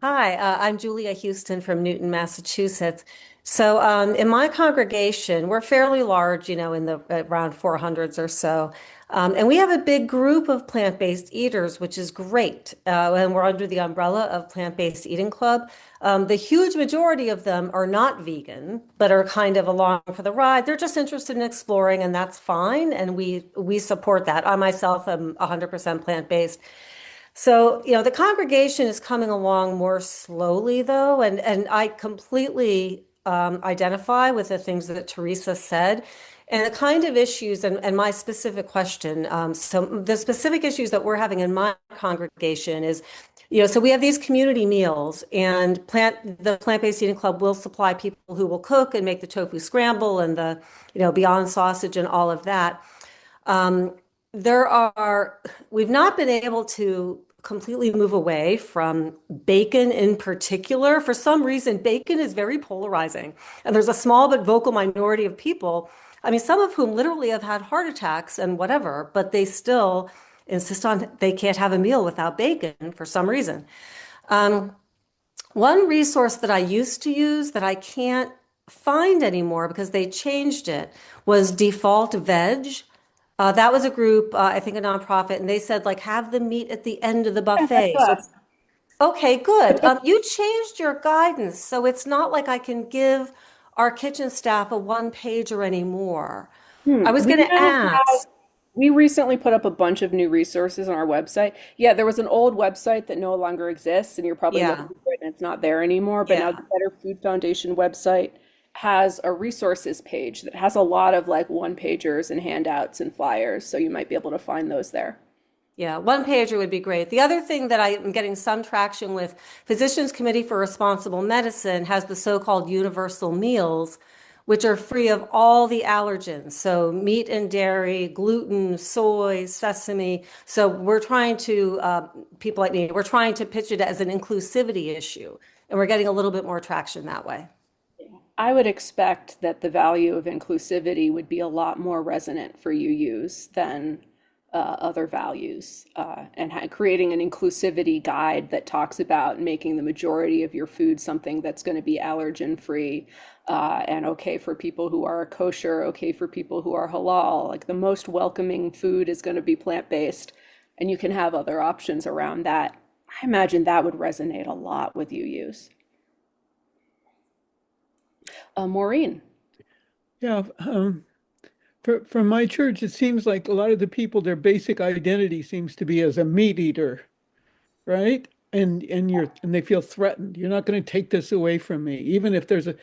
Hi, I'm Julia Houston from Newton, Massachusetts. So, in my congregation, we're fairly large, in the around 400s or so. And we have a big group of plant-based eaters, which is great. And we're under the umbrella of Plant-Based Eating Club. The huge majority of them are not vegan, but are kind of along for the ride. They're just interested in exploring, and that's fine. And we support that. I myself am 100% plant-based. So, the congregation is coming along more slowly, though, and I completely identify with the things that Teresa said. And the kind of issues and my specific question. So the specific issues that we're having in my congregation is, so we have these community meals, and the Plant-Based Eating Club will supply people who will cook and make the tofu scramble and the, Beyond Sausage and all of that. Um, we've not been able to completely move away from bacon in particular. For some reason, bacon is very polarizing. And there's a small but vocal minority of people, I mean, some of whom literally have had heart attacks and whatever, but they still insist on they can't have a meal without bacon for some reason. Um, One resource that I used to use that I can't find anymore because they changed it was Default Veg. That was a group, I think a nonprofit, and they said like have the meat at the end of the Yeah, that's buffet. So us. okay, good. You changed your guidance, so it's not like I can give our kitchen staff a one pager anymore. I was We going to now have, ask. we recently put up a bunch of new resources on our website. Yeah, there was an old website that no longer exists, and you're probably looking Yeah, for it and it's not there anymore. But now the yeah. Better Food Foundation website has a resources page that has a lot of like one pagers and handouts and flyers. So you might be able to find those there. Yeah, one pager would be great. The other thing that I am getting some traction with, Physicians Committee for Responsible Medicine has the so-called universal meals, which are free of all the allergens. So meat and dairy, gluten, soy, sesame. So we're trying to, people like me, we're trying to pitch it as an inclusivity issue, and we're getting a little bit more traction that way. I would expect that the value of inclusivity would be a lot more resonant for UUs than other values. And creating an inclusivity guide that talks about making the majority of your food something that's going to be allergen free and okay for people who are kosher, okay for people who are halal. Like the most welcoming food is going to be plant-based, and you can have other options around that. I imagine that would resonate a lot with UUs. Maureen. Yeah, for my church, it seems like a lot of the people, their basic identity seems to be as a meat eater, right? And they feel threatened. You're not going to take this away from me, even if there's a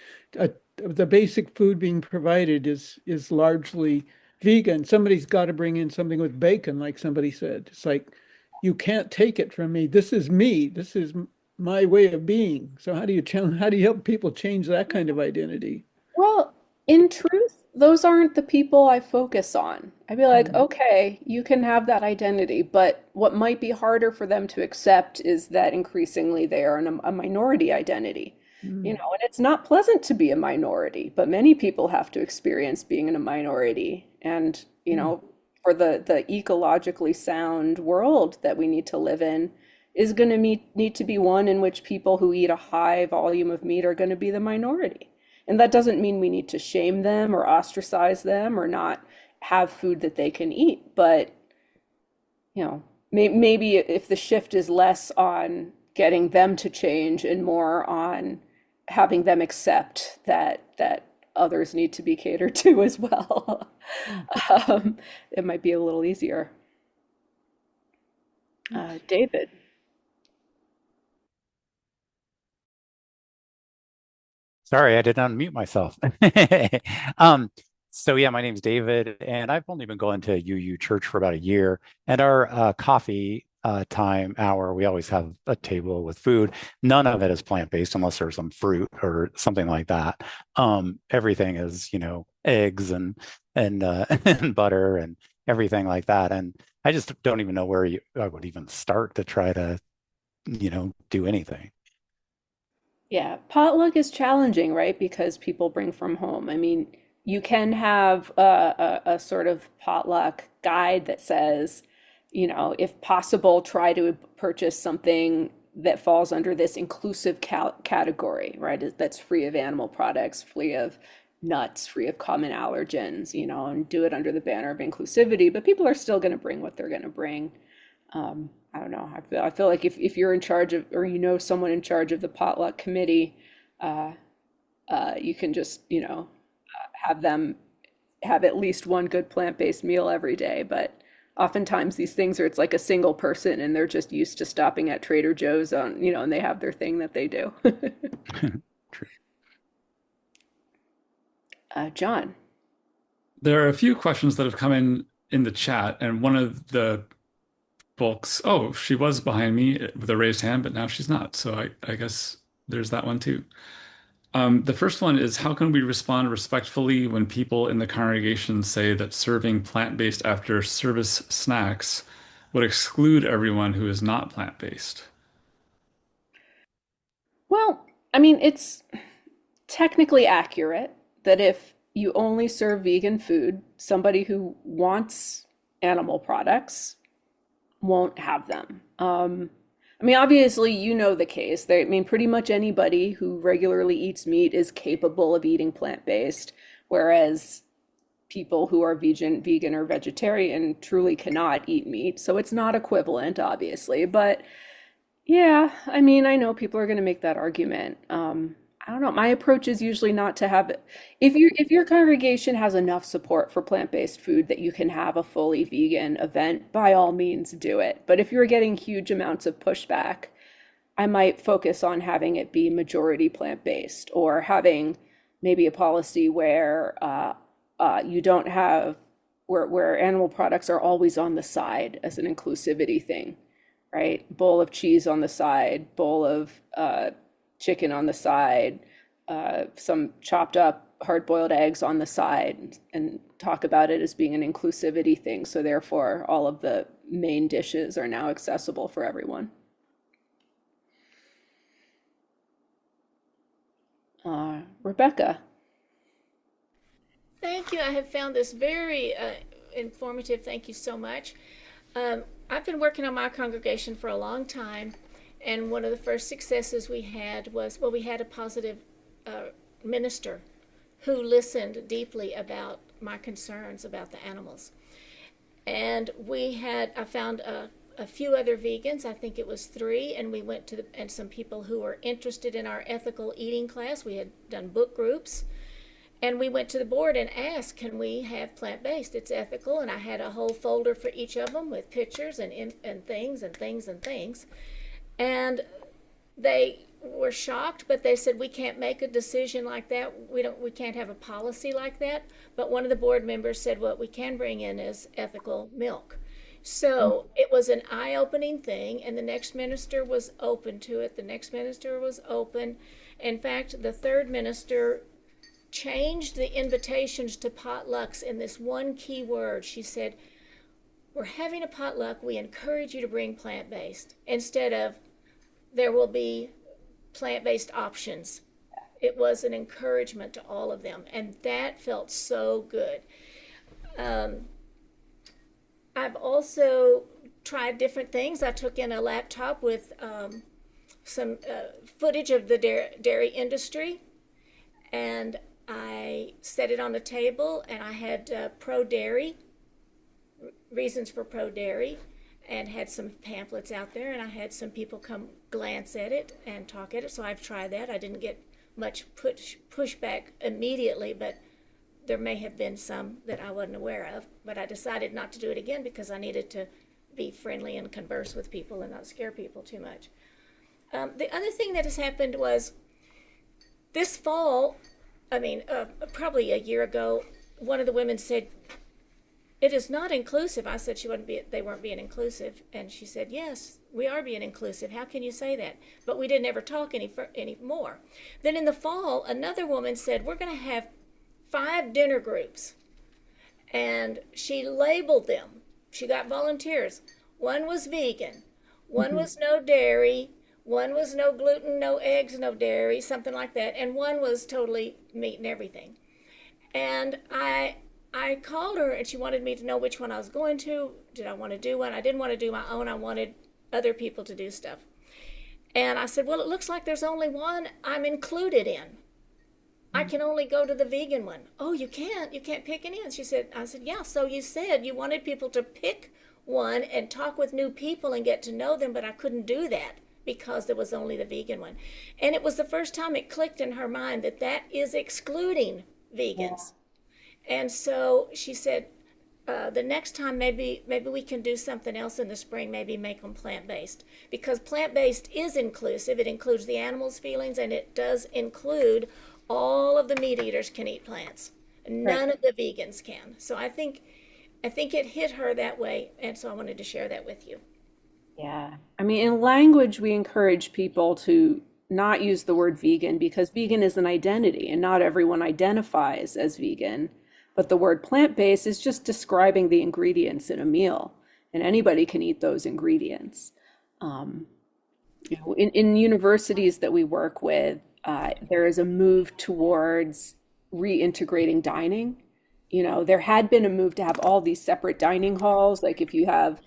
the basic food being provided is largely vegan. Somebody's got to bring in something with bacon, like somebody said. It's like you can't take it from me. This is me. This is my way of being. So how do you help people change that kind of identity? Well, in truth, those aren't the people I focus on. I'd be like, Mm, okay, you can have that identity, but what might be harder for them to accept is that increasingly they are a minority identity. mm, And it's not pleasant to be a minority, but many people have to experience being in a minority. And, mm, for the ecologically sound world that we need to live in is going to need to be one in which people who eat a high volume of meat are going to be the minority. And that doesn't mean we need to shame them or ostracize them or not have food that they can eat. But, maybe if the shift is less on getting them to change and more on having them accept that others need to be catered to as well, mm. it might be a little easier. David. Sorry, I did not unmute myself. Um, so yeah, my name's David, and I've only been going to UU Church for about a year. And our coffee time hour, we always have a table with food. None of it is plant-based unless there's some fruit or something like that. Everything is, eggs and and butter and everything like that. And I just don't even know where I would even start to try to, do anything. Yeah, potluck is challenging, right? Because people bring from home. I mean, you can have a sort of potluck guide that says, if possible, try to purchase something that falls under this inclusive category, right? That's free of animal products, free of nuts, free of common allergens, and do it under the banner of inclusivity. But people are still going to bring what they're going to bring. I don't know. I feel like if you're in charge of, or someone in charge of the potluck committee, uh, you can just, have them have at least one good plant-based meal every day. But oftentimes these things are, it's like a single person and they're just used to stopping at Trader Joe's and they have their thing that they do. True. John. There are a few questions that have come in the chat, and one of the folks, oh, she was behind me with a raised hand, but now she's not. So I guess there's that one too. The first one is, how can we respond respectfully when people in the congregation say that serving plant-based after service snacks would exclude everyone who is not plant-based? Well, I mean, it's technically accurate that if you only serve vegan food, somebody who wants animal products won't have them. I mean, obviously, the case. I mean, pretty much anybody who regularly eats meat is capable of eating plant-based, whereas people who are vegan or vegetarian truly cannot eat meat. So it's not equivalent, obviously. But yeah, I mean, I know people are going to make that argument. I don't know. My approach is usually not to have it. If your congregation has enough support for plant-based food that you can have a fully vegan event, by all means do it. But if you're getting huge amounts of pushback, I might focus on having it be majority plant-based or having maybe a policy where you don't have where animal products are always on the side as an inclusivity thing, right? Bowl of cheese on the side, bowl of chicken on the side, some chopped up hard-boiled eggs on the side, and talk about it as being an inclusivity thing. So therefore, all of the main dishes are now accessible for everyone. Rebecca. Thank you. I have found this very informative. Thank you so much. I've been working on my congregation for a long time, and one of the first successes we had was, well, we had a positive minister who listened deeply about my concerns about the animals. And I found a few other vegans, I think it was 3, and we went to and some people who were interested in our ethical eating class. We had done book groups. And we went to the board and asked, can we have plant-based? It's ethical. And I had a whole folder for each of them with pictures and things and things and things. And they were shocked, but they said, we can't make a decision like that. We can't have a policy like that. But one of the board members said, what we can bring in is ethical milk. So it was an eye-opening thing, and the next minister was open to it. The next minister was open. In fact, the third minister changed the invitations to potlucks in this one key word. She said, we're having a potluck, we encourage you to bring plant-based, instead of there will be plant-based options. It was an encouragement to all of them, and that felt so good. I've also tried different things. I took in a laptop with some footage of the dairy industry, and I set it on the table, and I had pro-dairy, reasons for pro-dairy, and had some pamphlets out there, and I had some people come glance at it and talk at it. So I've tried that. I didn't get much pushback immediately, but there may have been some that I wasn't aware of. But I decided not to do it again because I needed to be friendly and converse with people and not scare people too much. The other thing that has happened was this fall, probably a year ago, one of the women said, it is not inclusive. I said they weren't being inclusive. And she said, yes, we are being inclusive. How can you say that? But we didn't ever talk any more. Then in the fall, another woman said, we're going to have 5 dinner groups. And she labeled them. She got volunteers. One was vegan. One was no dairy. One was no gluten, no eggs, no dairy, something like that. And one was totally meat and everything. And I called her, and she wanted me to know which one I was going to. Did I want to do one? I didn't want to do my own. I wanted other people to do stuff. And I said, well, it looks like there's only one I'm included in. I can only go to the vegan one. Oh, you can't pick any. And I said, yeah, so you said you wanted people to pick one and talk with new people and get to know them, but I couldn't do that because there was only the vegan one. And it was the first time it clicked in her mind that that is excluding vegans. And so she said, the next time maybe we can do something else in the spring, maybe make them plant-based. Because plant-based is inclusive. It includes the animals' feelings, and it does include all of the meat eaters can eat plants. None of the vegans can. So I think it hit her that way, and so I wanted to share that with you. Yeah. I mean, in language, we encourage people to not use the word vegan because vegan is an identity and not everyone identifies as vegan. But the word plant-based is just describing the ingredients in a meal, and anybody can eat those ingredients. In universities that we work with, there is a move towards reintegrating dining. There had been a move to have all these separate dining halls. Like if you have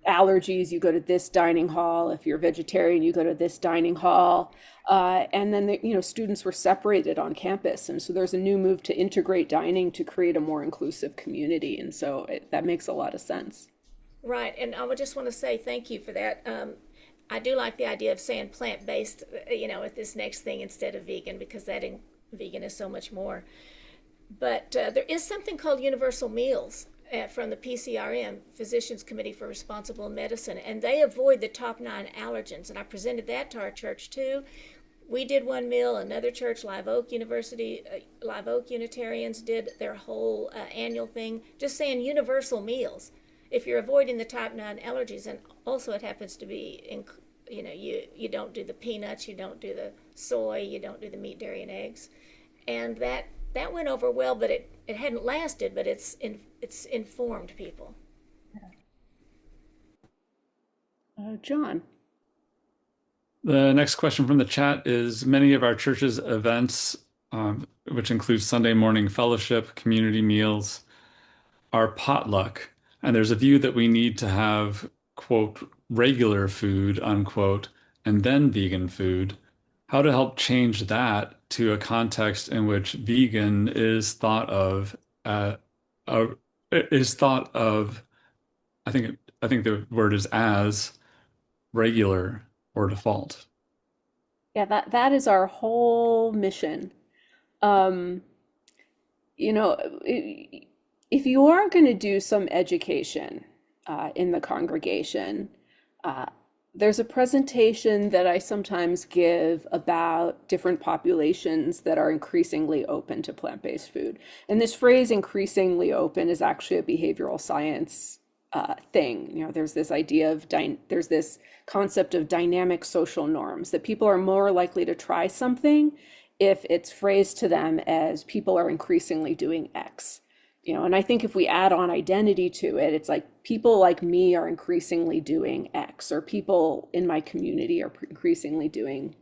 allergies, you go to this dining hall. If you're vegetarian, you go to this dining hall. And then, students were separated on campus. And so there's a new move to integrate dining to create a more inclusive community. And so that makes a lot of sense. Right. And I would just want to say thank you for that. I do like the idea of saying plant-based, at this next thing instead of vegan, because vegan is so much more. But there is something called universal meals from the PCRM, Physicians Committee for Responsible Medicine, and they avoid the top 9 allergens. And I presented that to our church too. we did one meal. Another church, Live Oak University, Live Oak Unitarians did their whole annual thing, just saying universal meals. If you're avoiding the type 9 allergies, and also it happens to be, you don't do the peanuts, you don't do the soy, you don't do the meat, dairy, and eggs, and that went over well, but it hadn't lasted, but it's informed people. John. The next question from the chat is, many of our church's events, which include Sunday morning fellowship, community meals, are potluck. And there's a view that we need to have, quote, regular food, unquote, and then vegan food. How to help change that to a context in which vegan is thought of, I think the word is as regular or default. Yeah, that is our whole mission. Um, you know, if you are going to do some education in the congregation, uh, there's a presentation that I sometimes give about different populations that are increasingly open to plant-based food. And this phrase, increasingly open, is actually a behavioral science thing. There's this idea of there's this concept of dynamic social norms, that people are more likely to try something if it's phrased to them as people are increasingly doing X. And I think if we add on identity to it, it's like people like me are increasingly doing X, or people in my community are increasingly doing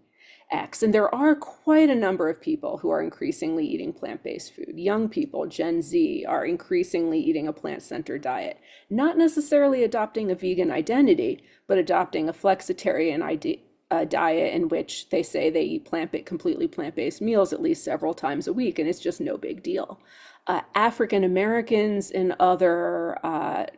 X. And there are quite a number of people who are increasingly eating plant-based food. Young people, Gen Z, are increasingly eating a plant-centered diet, not necessarily adopting a vegan identity, but adopting a flexitarian diet in which they say they eat completely plant-based meals at least several times a week, and it's just no big deal. African Americans and other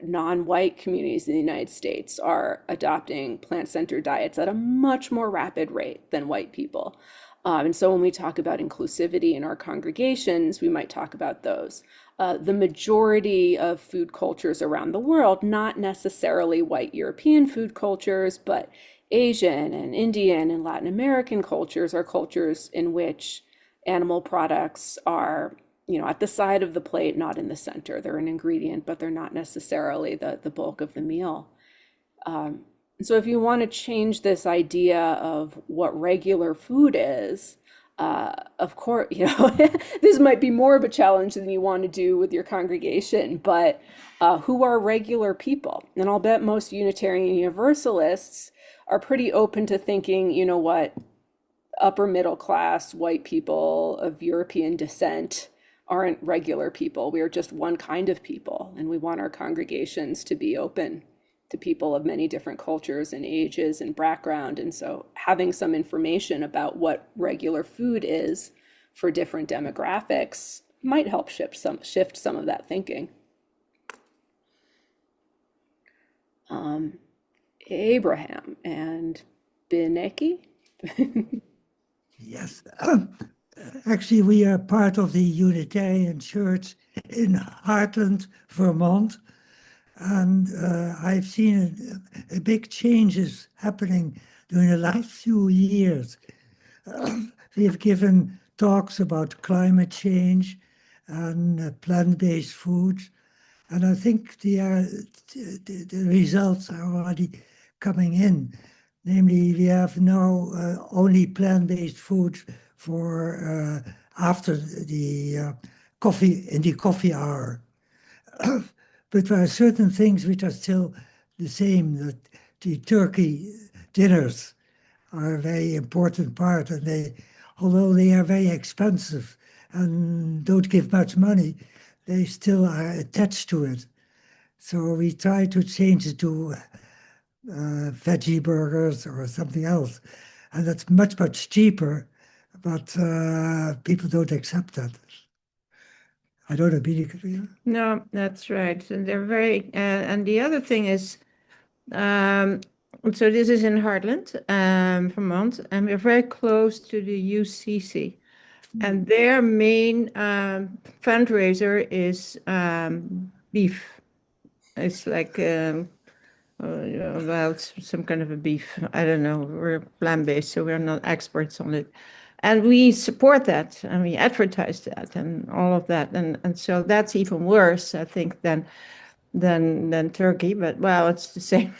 non-white communities in the United States are adopting plant-centered diets at a much more rapid rate than white people. And so when we talk about inclusivity in our congregations, we might talk about those. The majority of food cultures around the world, not necessarily white European food cultures, but Asian and Indian and Latin American cultures, are cultures in which animal products are at the side of the plate, not in the center. They're an ingredient, but they're not necessarily the bulk of the meal. So if you want to change this idea of what regular food is, of course, this might be more of a challenge than you want to do with your congregation, but who are regular people? And I'll bet most Unitarian Universalists are pretty open to thinking, upper middle class white people of European descent aren't regular people. We are just one kind of people, and we want our congregations to be open to people of many different cultures and ages and background. And so having some information about what regular food is for different demographics might help shift some of that thinking. Abraham and Beneki. Yes. Actually, we are part of the Unitarian Church in Heartland, Vermont, and I've seen a big changes happening during the last few years. We've given talks about climate change and plant-based foods, and I think the results are already coming in. Namely, we have now only plant-based foods for after the coffee hour. But there are certain things which are still the same. That the turkey dinners are a very important part, and although they are very expensive and don't give much money, they still are attached to it. So we try to change it to veggie burgers or something else, and that's much, much cheaper, but people don't accept that. I don't know, Billy. No, that's right. And they're very, and the other thing is, so this is in Heartland, Vermont, and we're very close to the UCC. And their main fundraiser is beef. It's like about some kind of a beef. I don't know. We're plant-based, so we're not experts on it. And we support that and we advertise that and all of that. And so that's even worse, I think, than turkey, but well, it's the same.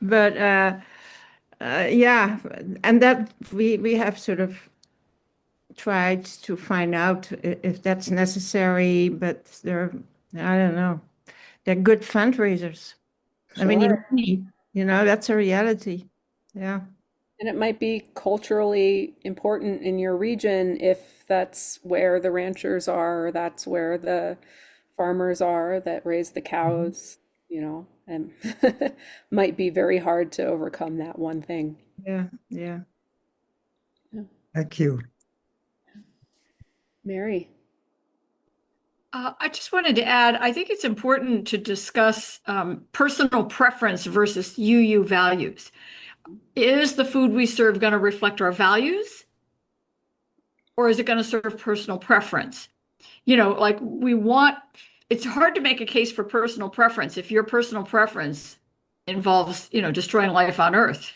But yeah, and that we have sort of tried to find out if that's necessary, but I don't know, they're good fundraisers. I mean, Sure. that's a reality. Yeah. And it might be culturally important in your region if that's where the ranchers are, or that's where the farmers are that raise the cows, and might be very hard to overcome that one thing. Yeah. Yeah. Thank you. Mary. I just wanted to add, I think it's important to discuss personal preference versus UU values. Is the food we serve going to reflect our values, or is it going to serve personal preference? Like it's hard to make a case for personal preference if your personal preference involves, destroying life on Earth.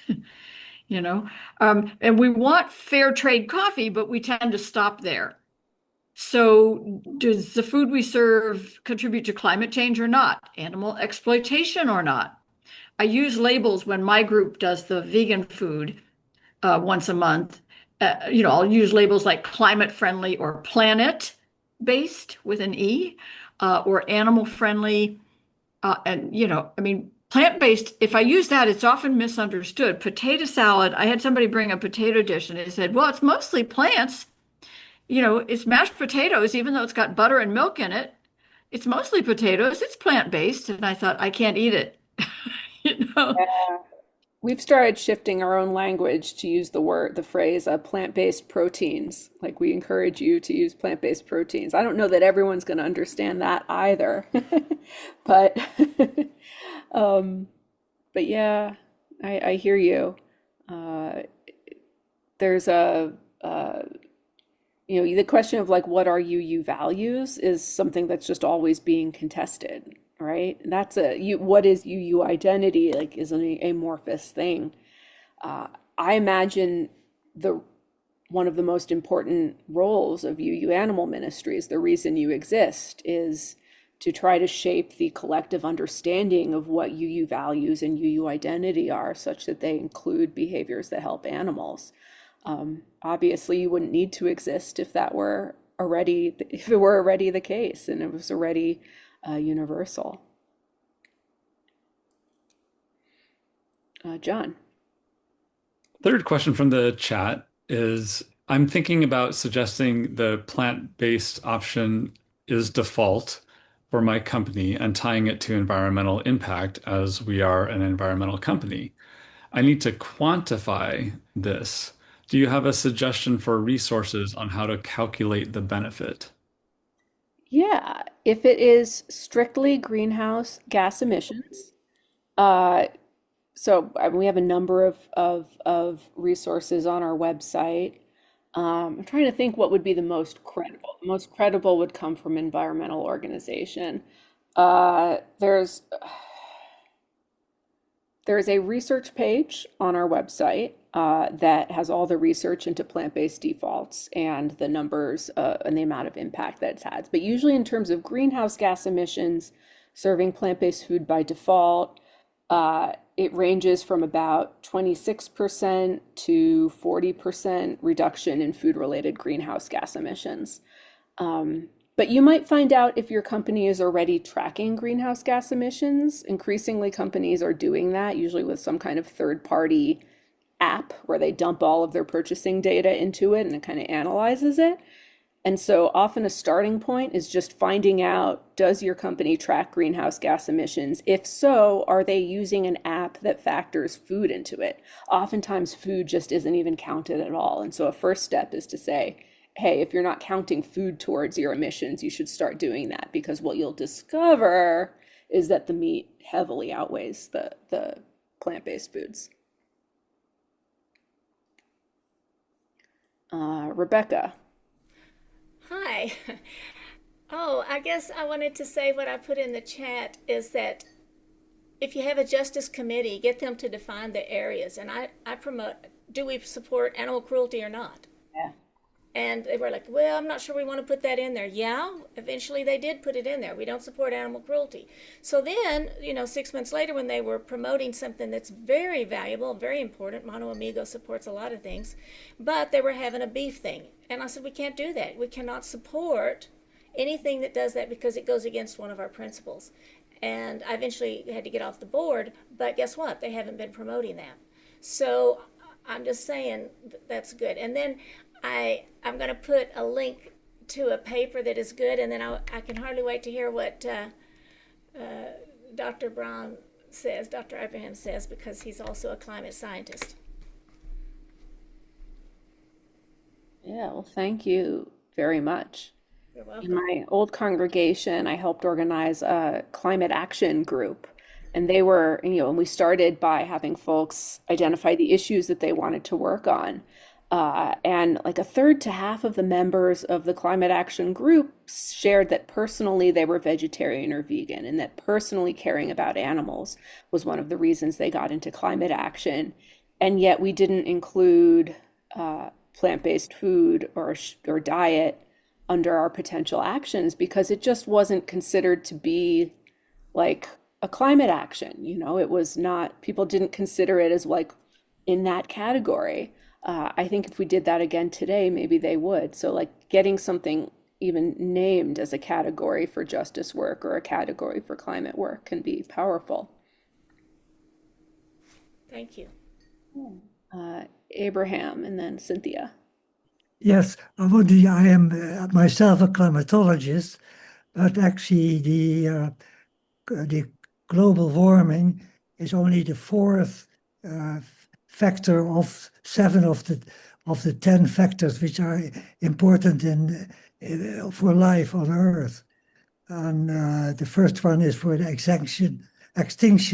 And we want fair trade coffee, but we tend to stop there. So does the food we serve contribute to climate change or not? Animal exploitation or not? I use labels when my group does the vegan food once a month. I'll use labels like climate friendly or planet based with an E, or animal friendly. Plant-based, if I use that, it's often misunderstood. Potato salad, I had somebody bring a potato dish and they said, well, it's mostly plants. It's mashed potatoes, even though it's got butter and milk in it. It's mostly potatoes. It's plant-based. And I thought, I can't eat it. Yeah. We've started shifting our own language to use the phrase plant-based proteins. Like we encourage you to use plant-based proteins. I don't know that everyone's going to understand that either, but but yeah, I hear you. There's the question of like, what are UU values is something that's just always being contested, right? That's what is UU identity, like, is an amorphous thing. I imagine one of the most important roles of UU Animal Ministries, the reason you exist, is to try to shape the collective understanding of what UU values and UU identity are, such that they include behaviors that help animals. Obviously, you wouldn't need to exist if it were already the case and it was already universal. John. Third question from the chat is, I'm thinking about suggesting the plant-based option is default for my company and tying it to environmental impact, as we are an environmental company. I need to quantify this. Do you have a suggestion for resources on how to calculate the benefit? Yeah, if it is strictly greenhouse gas emissions, we have a number of resources on our website. I'm trying to think what would be the most credible. The most credible would come from environmental organization. There's a research page on our website that has all the research into plant-based defaults and the numbers and the amount of impact that it's had. But usually in terms of greenhouse gas emissions, serving plant-based food by default, it ranges from about 26% to 40% reduction in food-related greenhouse gas emissions. But you might find out if your company is already tracking greenhouse gas emissions. Increasingly, companies are doing that, usually with some kind of third-party app where they dump all of their purchasing data into it and it kind of analyzes it. And so often a starting point is just finding out, does your company track greenhouse gas emissions? If so, are they using an app that factors food into it? Oftentimes food just isn't even counted at all. And so a first step is to say, hey, if you're not counting food towards your emissions, you should start doing that, because what you'll discover is that the meat heavily outweighs the plant-based foods. Rebecca. Hi. Oh, I guess I wanted to say what I put in the chat is that if you have a justice committee, get them to define the areas. And I promote, do we support animal cruelty or not? Yeah. And they were like, well, I'm not sure we want to put that in there. Yeah, eventually they did put it in there. We don't support animal cruelty. So then, 6 months later, when they were promoting something that's very valuable, very important, Mono Amigo supports a lot of things, but they were having a beef thing. And I said, we can't do that. We cannot support anything that does that because it goes against one of our principles. And I eventually had to get off the board, but guess what? They haven't been promoting that. So I'm just saying that's good. And then I'm going to put a link to a paper that is good, and then I can hardly wait to hear what Dr. Brown says, Dr. Abraham says, because he's also a climate scientist. Yeah, well, thank you very much. You're In welcome. my old congregation, I helped organize a climate action group. And they were, and we started by having folks identify the issues that they wanted to work on. And like a third to half of the members of the climate action group shared that personally they were vegetarian or vegan, and that personally caring about animals was one of the reasons they got into climate action. And yet we didn't include plant-based food or diet under our potential actions because it just wasn't considered to be like a climate action. It was not, people didn't consider it as like in that category. I think if we did that again today, maybe they would. So like getting something even named as a category for justice work or a category for climate work can be powerful. Thank you. Abraham and then Cynthia. Yes, I am myself a climatologist, but actually the global warming is only the fourth factor of 7 of the 10 factors which are important for life on Earth. And the first one is for the extinction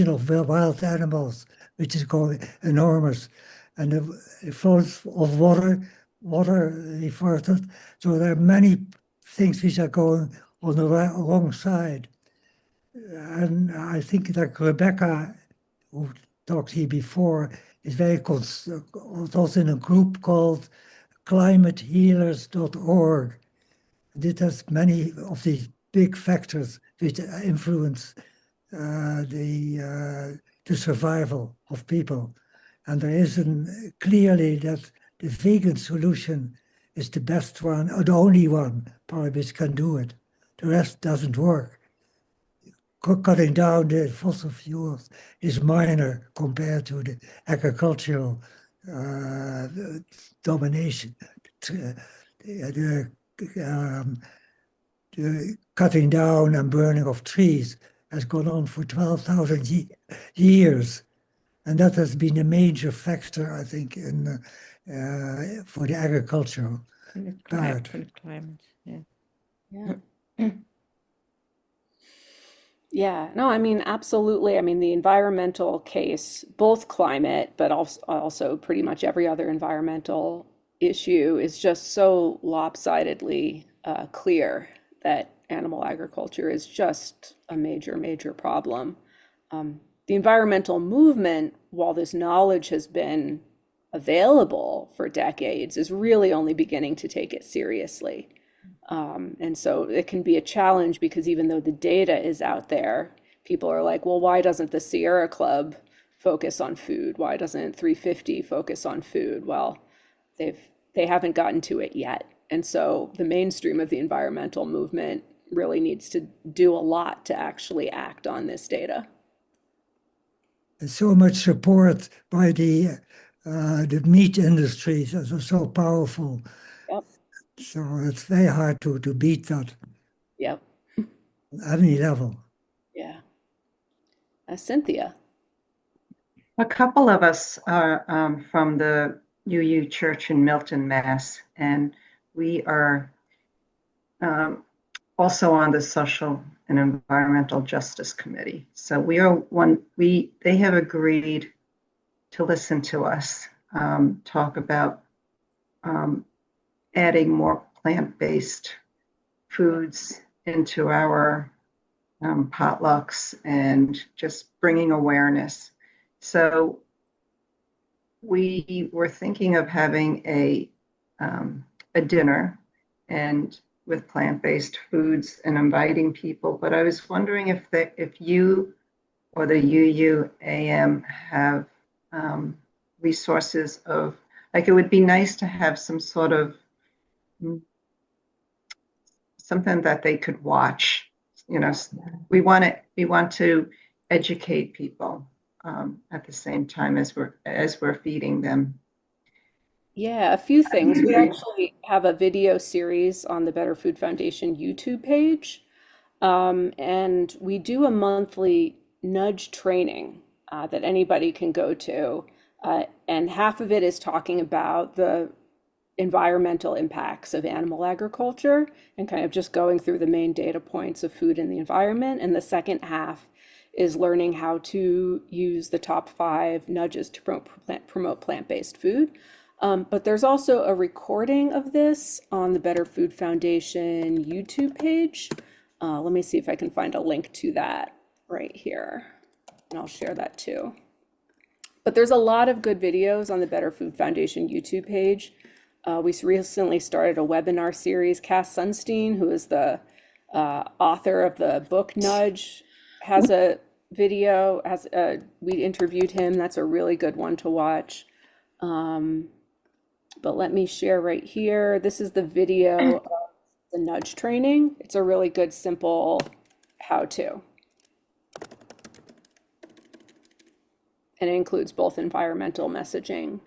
of wild animals, which is called enormous, and the flows of water reverted. So there are many things which are going on the wrong side. And I think that Rebecca, who talked here before, is also in a group called climatehealers.org. It has many of these big factors which influence the survival of people. And there isn't clearly that the vegan solution is the best one, or the only one, probably, which can do it. The rest doesn't work. Cutting down the fossil fuels is minor compared to the agricultural domination. The cutting down and burning of trees has gone on for 12,000 years. And that has been a major factor, I think, for the agricultural part. For the climate, yeah. Yeah. Yeah, no, I mean, absolutely. I mean, the environmental case, both climate, but also pretty much every other environmental issue is just so lopsidedly clear that animal agriculture is just a major, major problem. The environmental movement, while this knowledge has been available for decades, is really only beginning to take it seriously. And so it can be a challenge because even though the data is out there, people are like, well, why doesn't the Sierra Club focus on food? Why doesn't 350 focus on food? Well, they haven't gotten to it yet. And so the mainstream of the environmental movement really needs to do a lot to actually act on this data. And so much support by the meat industries that are so powerful. Yep. So it's very hard to beat that Yep. at any level. Yeah. Cynthia. A couple of us are from the UU Church in Milton, Mass, and we are also on the Social and Environmental Justice Committee. So they have agreed to listen to us talk about adding more plant-based foods into our potlucks and just bringing awareness. So we were thinking of having a dinner and with plant-based foods and inviting people, but I was wondering if you or the UUAM have resources of, like, it would be nice to have some sort of something that they could watch. You know, we want to educate people at the same time as we're feeding them. Yeah, a few things. We actually have a video series on the Better Food Foundation YouTube page. And we do a monthly nudge training that anybody can go to. And half of it is talking about the environmental impacts of animal agriculture and kind of just going through the main data points of food and the environment. And the second half is learning how to use the top 5 nudges to promote plant-based food. But there's also a recording of this on the Better Food Foundation YouTube page. Let me see if I can find a link to that right here, and I'll share that too. But there's a lot of good videos on the Better Food Foundation YouTube page. We recently started a webinar series. Cass Sunstein, who is the author of the book Nudge, has a video. We interviewed him. That's a really good one to watch. But let me share right here. This is the video of the nudge training. It's a really good, simple how-to. And it includes both environmental messaging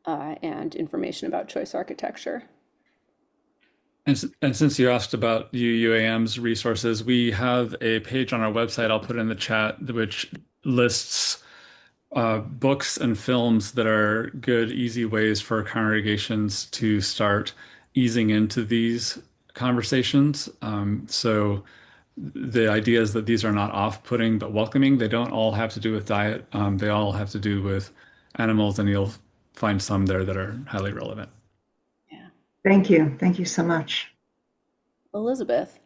and information about choice architecture. And since you asked about UUAM's resources, we have a page on our website, I'll put in the chat, which lists books and films that are good, easy ways for congregations to start easing into these conversations. So the idea is that these are not off-putting but welcoming. They don't all have to do with diet. They all have to do with animals, and you'll find some there that are highly relevant. Yeah. Thank you. Thank you so much. Elizabeth.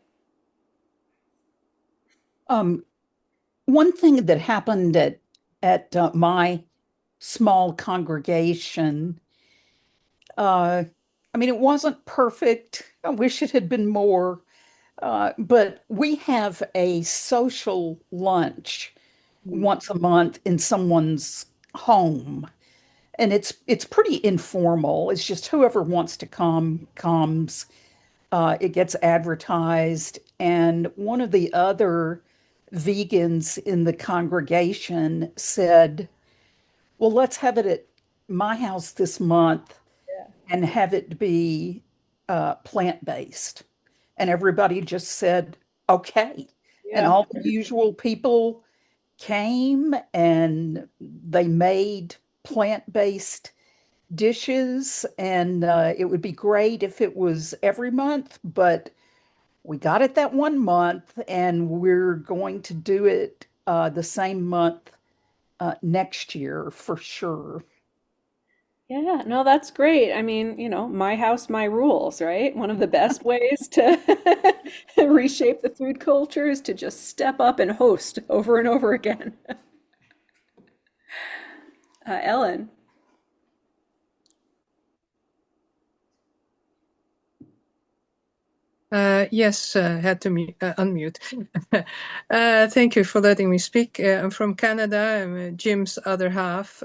One thing that happened at my small congregation, I mean, it wasn't perfect. I wish it had been more. But we have a social lunch once a month in someone's home. And it's pretty informal. It's just whoever wants to come comes. It gets advertised. And one of the other vegans in the congregation said, well, let's have it at my house this month and have it be plant-based. And everybody just said, okay. And all the usual people came and they made plant-based dishes. And it would be great if it was every month, but we got it that one month and we're going to do it the same month next year for sure. Yeah, no, that's great. I mean, you know, my house, my rules, right? One of the best ways to reshape the food culture is to just step up and host over and over again. Ellen. Yes, had to unmute. Thank you for letting me speak. I'm from Canada. I'm Jim's other half.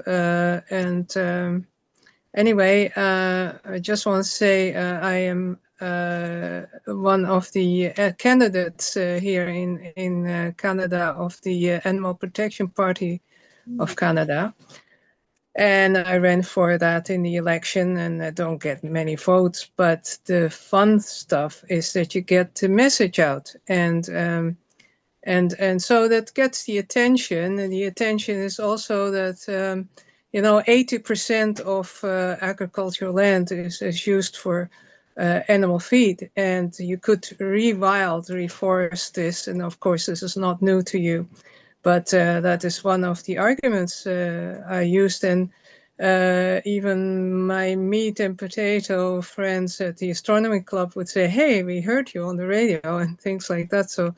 Anyway, I just want to say I am one of the candidates here in Canada of the Animal Protection Party of Canada. And I ran for that in the election, and I don't get many votes. But the fun stuff is that you get the message out, and so that gets the attention. And the attention is also that 80% of agricultural land is used for animal feed, and you could reforest this. And of course, this is not new to you. But that is one of the arguments I used. And even my meat and potato friends at the astronomy club would say, "Hey, we heard you on the radio," and things like that. So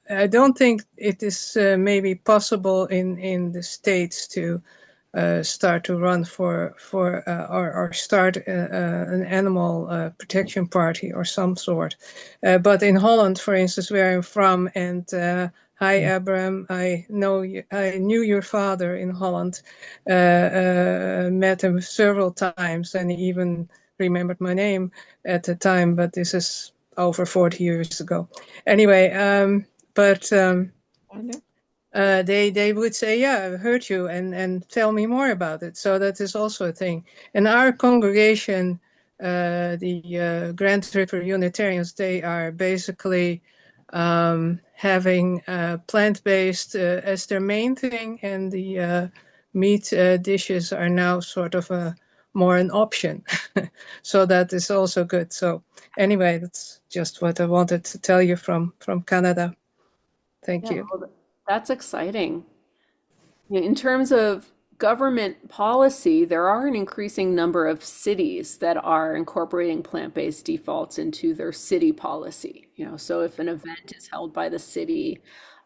I don't think it is maybe possible in the States to start to run for or start an animal protection party or some sort. But in Holland, for instance, where I'm from, and hi, Abram, I knew your father in Holland, met him several times, and he even remembered my name at the time, but this is over 40 years ago. Anyway, they would say, "Yeah, I heard you, and tell me more about it." So that is also a thing. In our congregation, the Grand River Unitarians, they are basically having plant-based as their main thing, and the meat dishes are now sort of more an option. So that is also good. So anyway, that's just what I wanted to tell you from Canada. Thank you. Well, that's exciting. In terms of government policy, there are an increasing number of cities that are incorporating plant-based defaults into their city policy. So if an event is held by the city,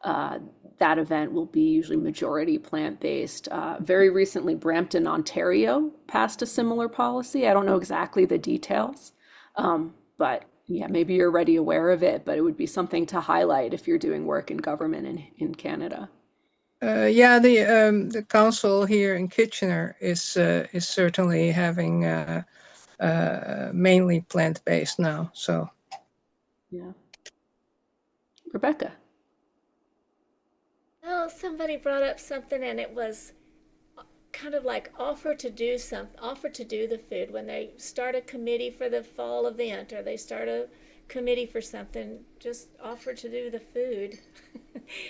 that event will be usually majority plant-based. Very recently, Brampton, Ontario passed a similar policy. I don't know exactly the details, but yeah, maybe you're already aware of it, but it would be something to highlight if you're doing work in government in Canada. Yeah, the council here in Kitchener is certainly having mainly plant-based now. So, yeah, Rebecca. Well, somebody brought up something, and it was kind of like offer to do the food when they start a committee for the fall event, or they start a committee for something, just offer to do the food.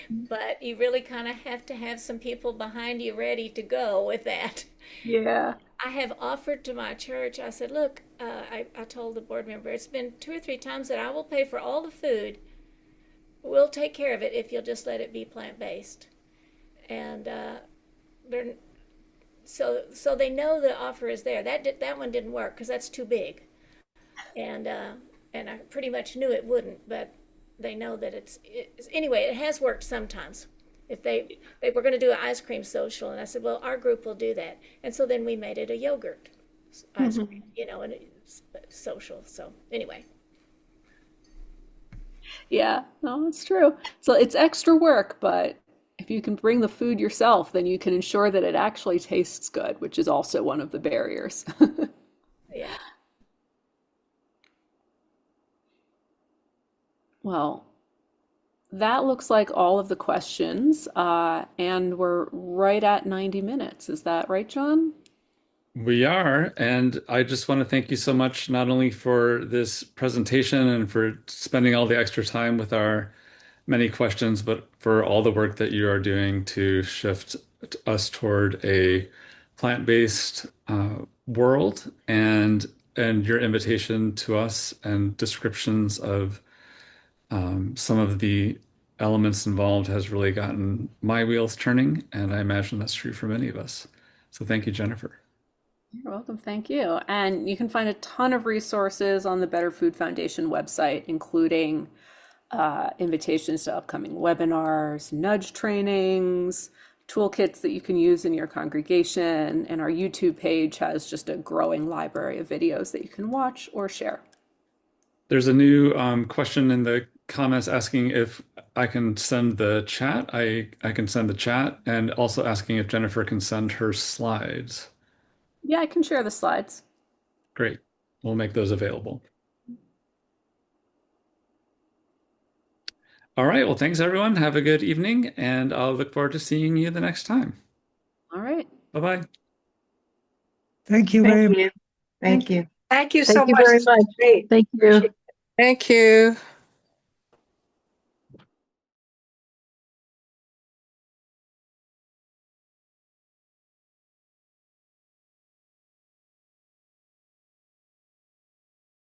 But you really kind of have to have some people behind you ready to go with that. Yeah. I have offered to my church, I said, look, I told the board member, it's been 2 or 3 times that I will pay for all the food. We'll take care of it if you'll just let it be plant-based. And so they know the offer is there. That one didn't work because that's too big. And I pretty much knew it wouldn't, but they know that anyway, it has worked sometimes. If they were going to do an ice cream social, and I said, well, our group will do that. And so then we made it a yogurt ice cream, and it's social. So anyway. Yeah, no, it's true. So it's extra work, but if you can bring the food yourself, then you can ensure that it actually tastes good, which is also one of the barriers. Yeah. Well, that looks like all of the questions, and we're right at 90 minutes. Is that right, John? We are, and I just want to thank you so much, not only for this presentation and for spending all the extra time with our many questions, but for all the work that you are doing to shift us toward a plant-based world, and your invitation to us and descriptions of some of the elements involved has really gotten my wheels turning, and I imagine that's true for many of us. So thank you, Jennifer. You're welcome. Thank you. And you can find a ton of resources on the Better Food Foundation website, including invitations to upcoming webinars, nudge trainings, toolkits that you can use in your congregation. And our YouTube page has just a growing library of videos that you can watch or share. There's a new question in the comments asking if I can send the chat. I can send the chat, and also asking if Jennifer can send her slides. Yeah, I can share the slides. Great. We'll make those available. All right. Well, thanks, everyone. Have a good evening, and I'll look forward to seeing you the next time. All right. Bye-bye. Thank you very much. Thank you. Thank you so Thank you much. very much. Great. Thank you. Thank you.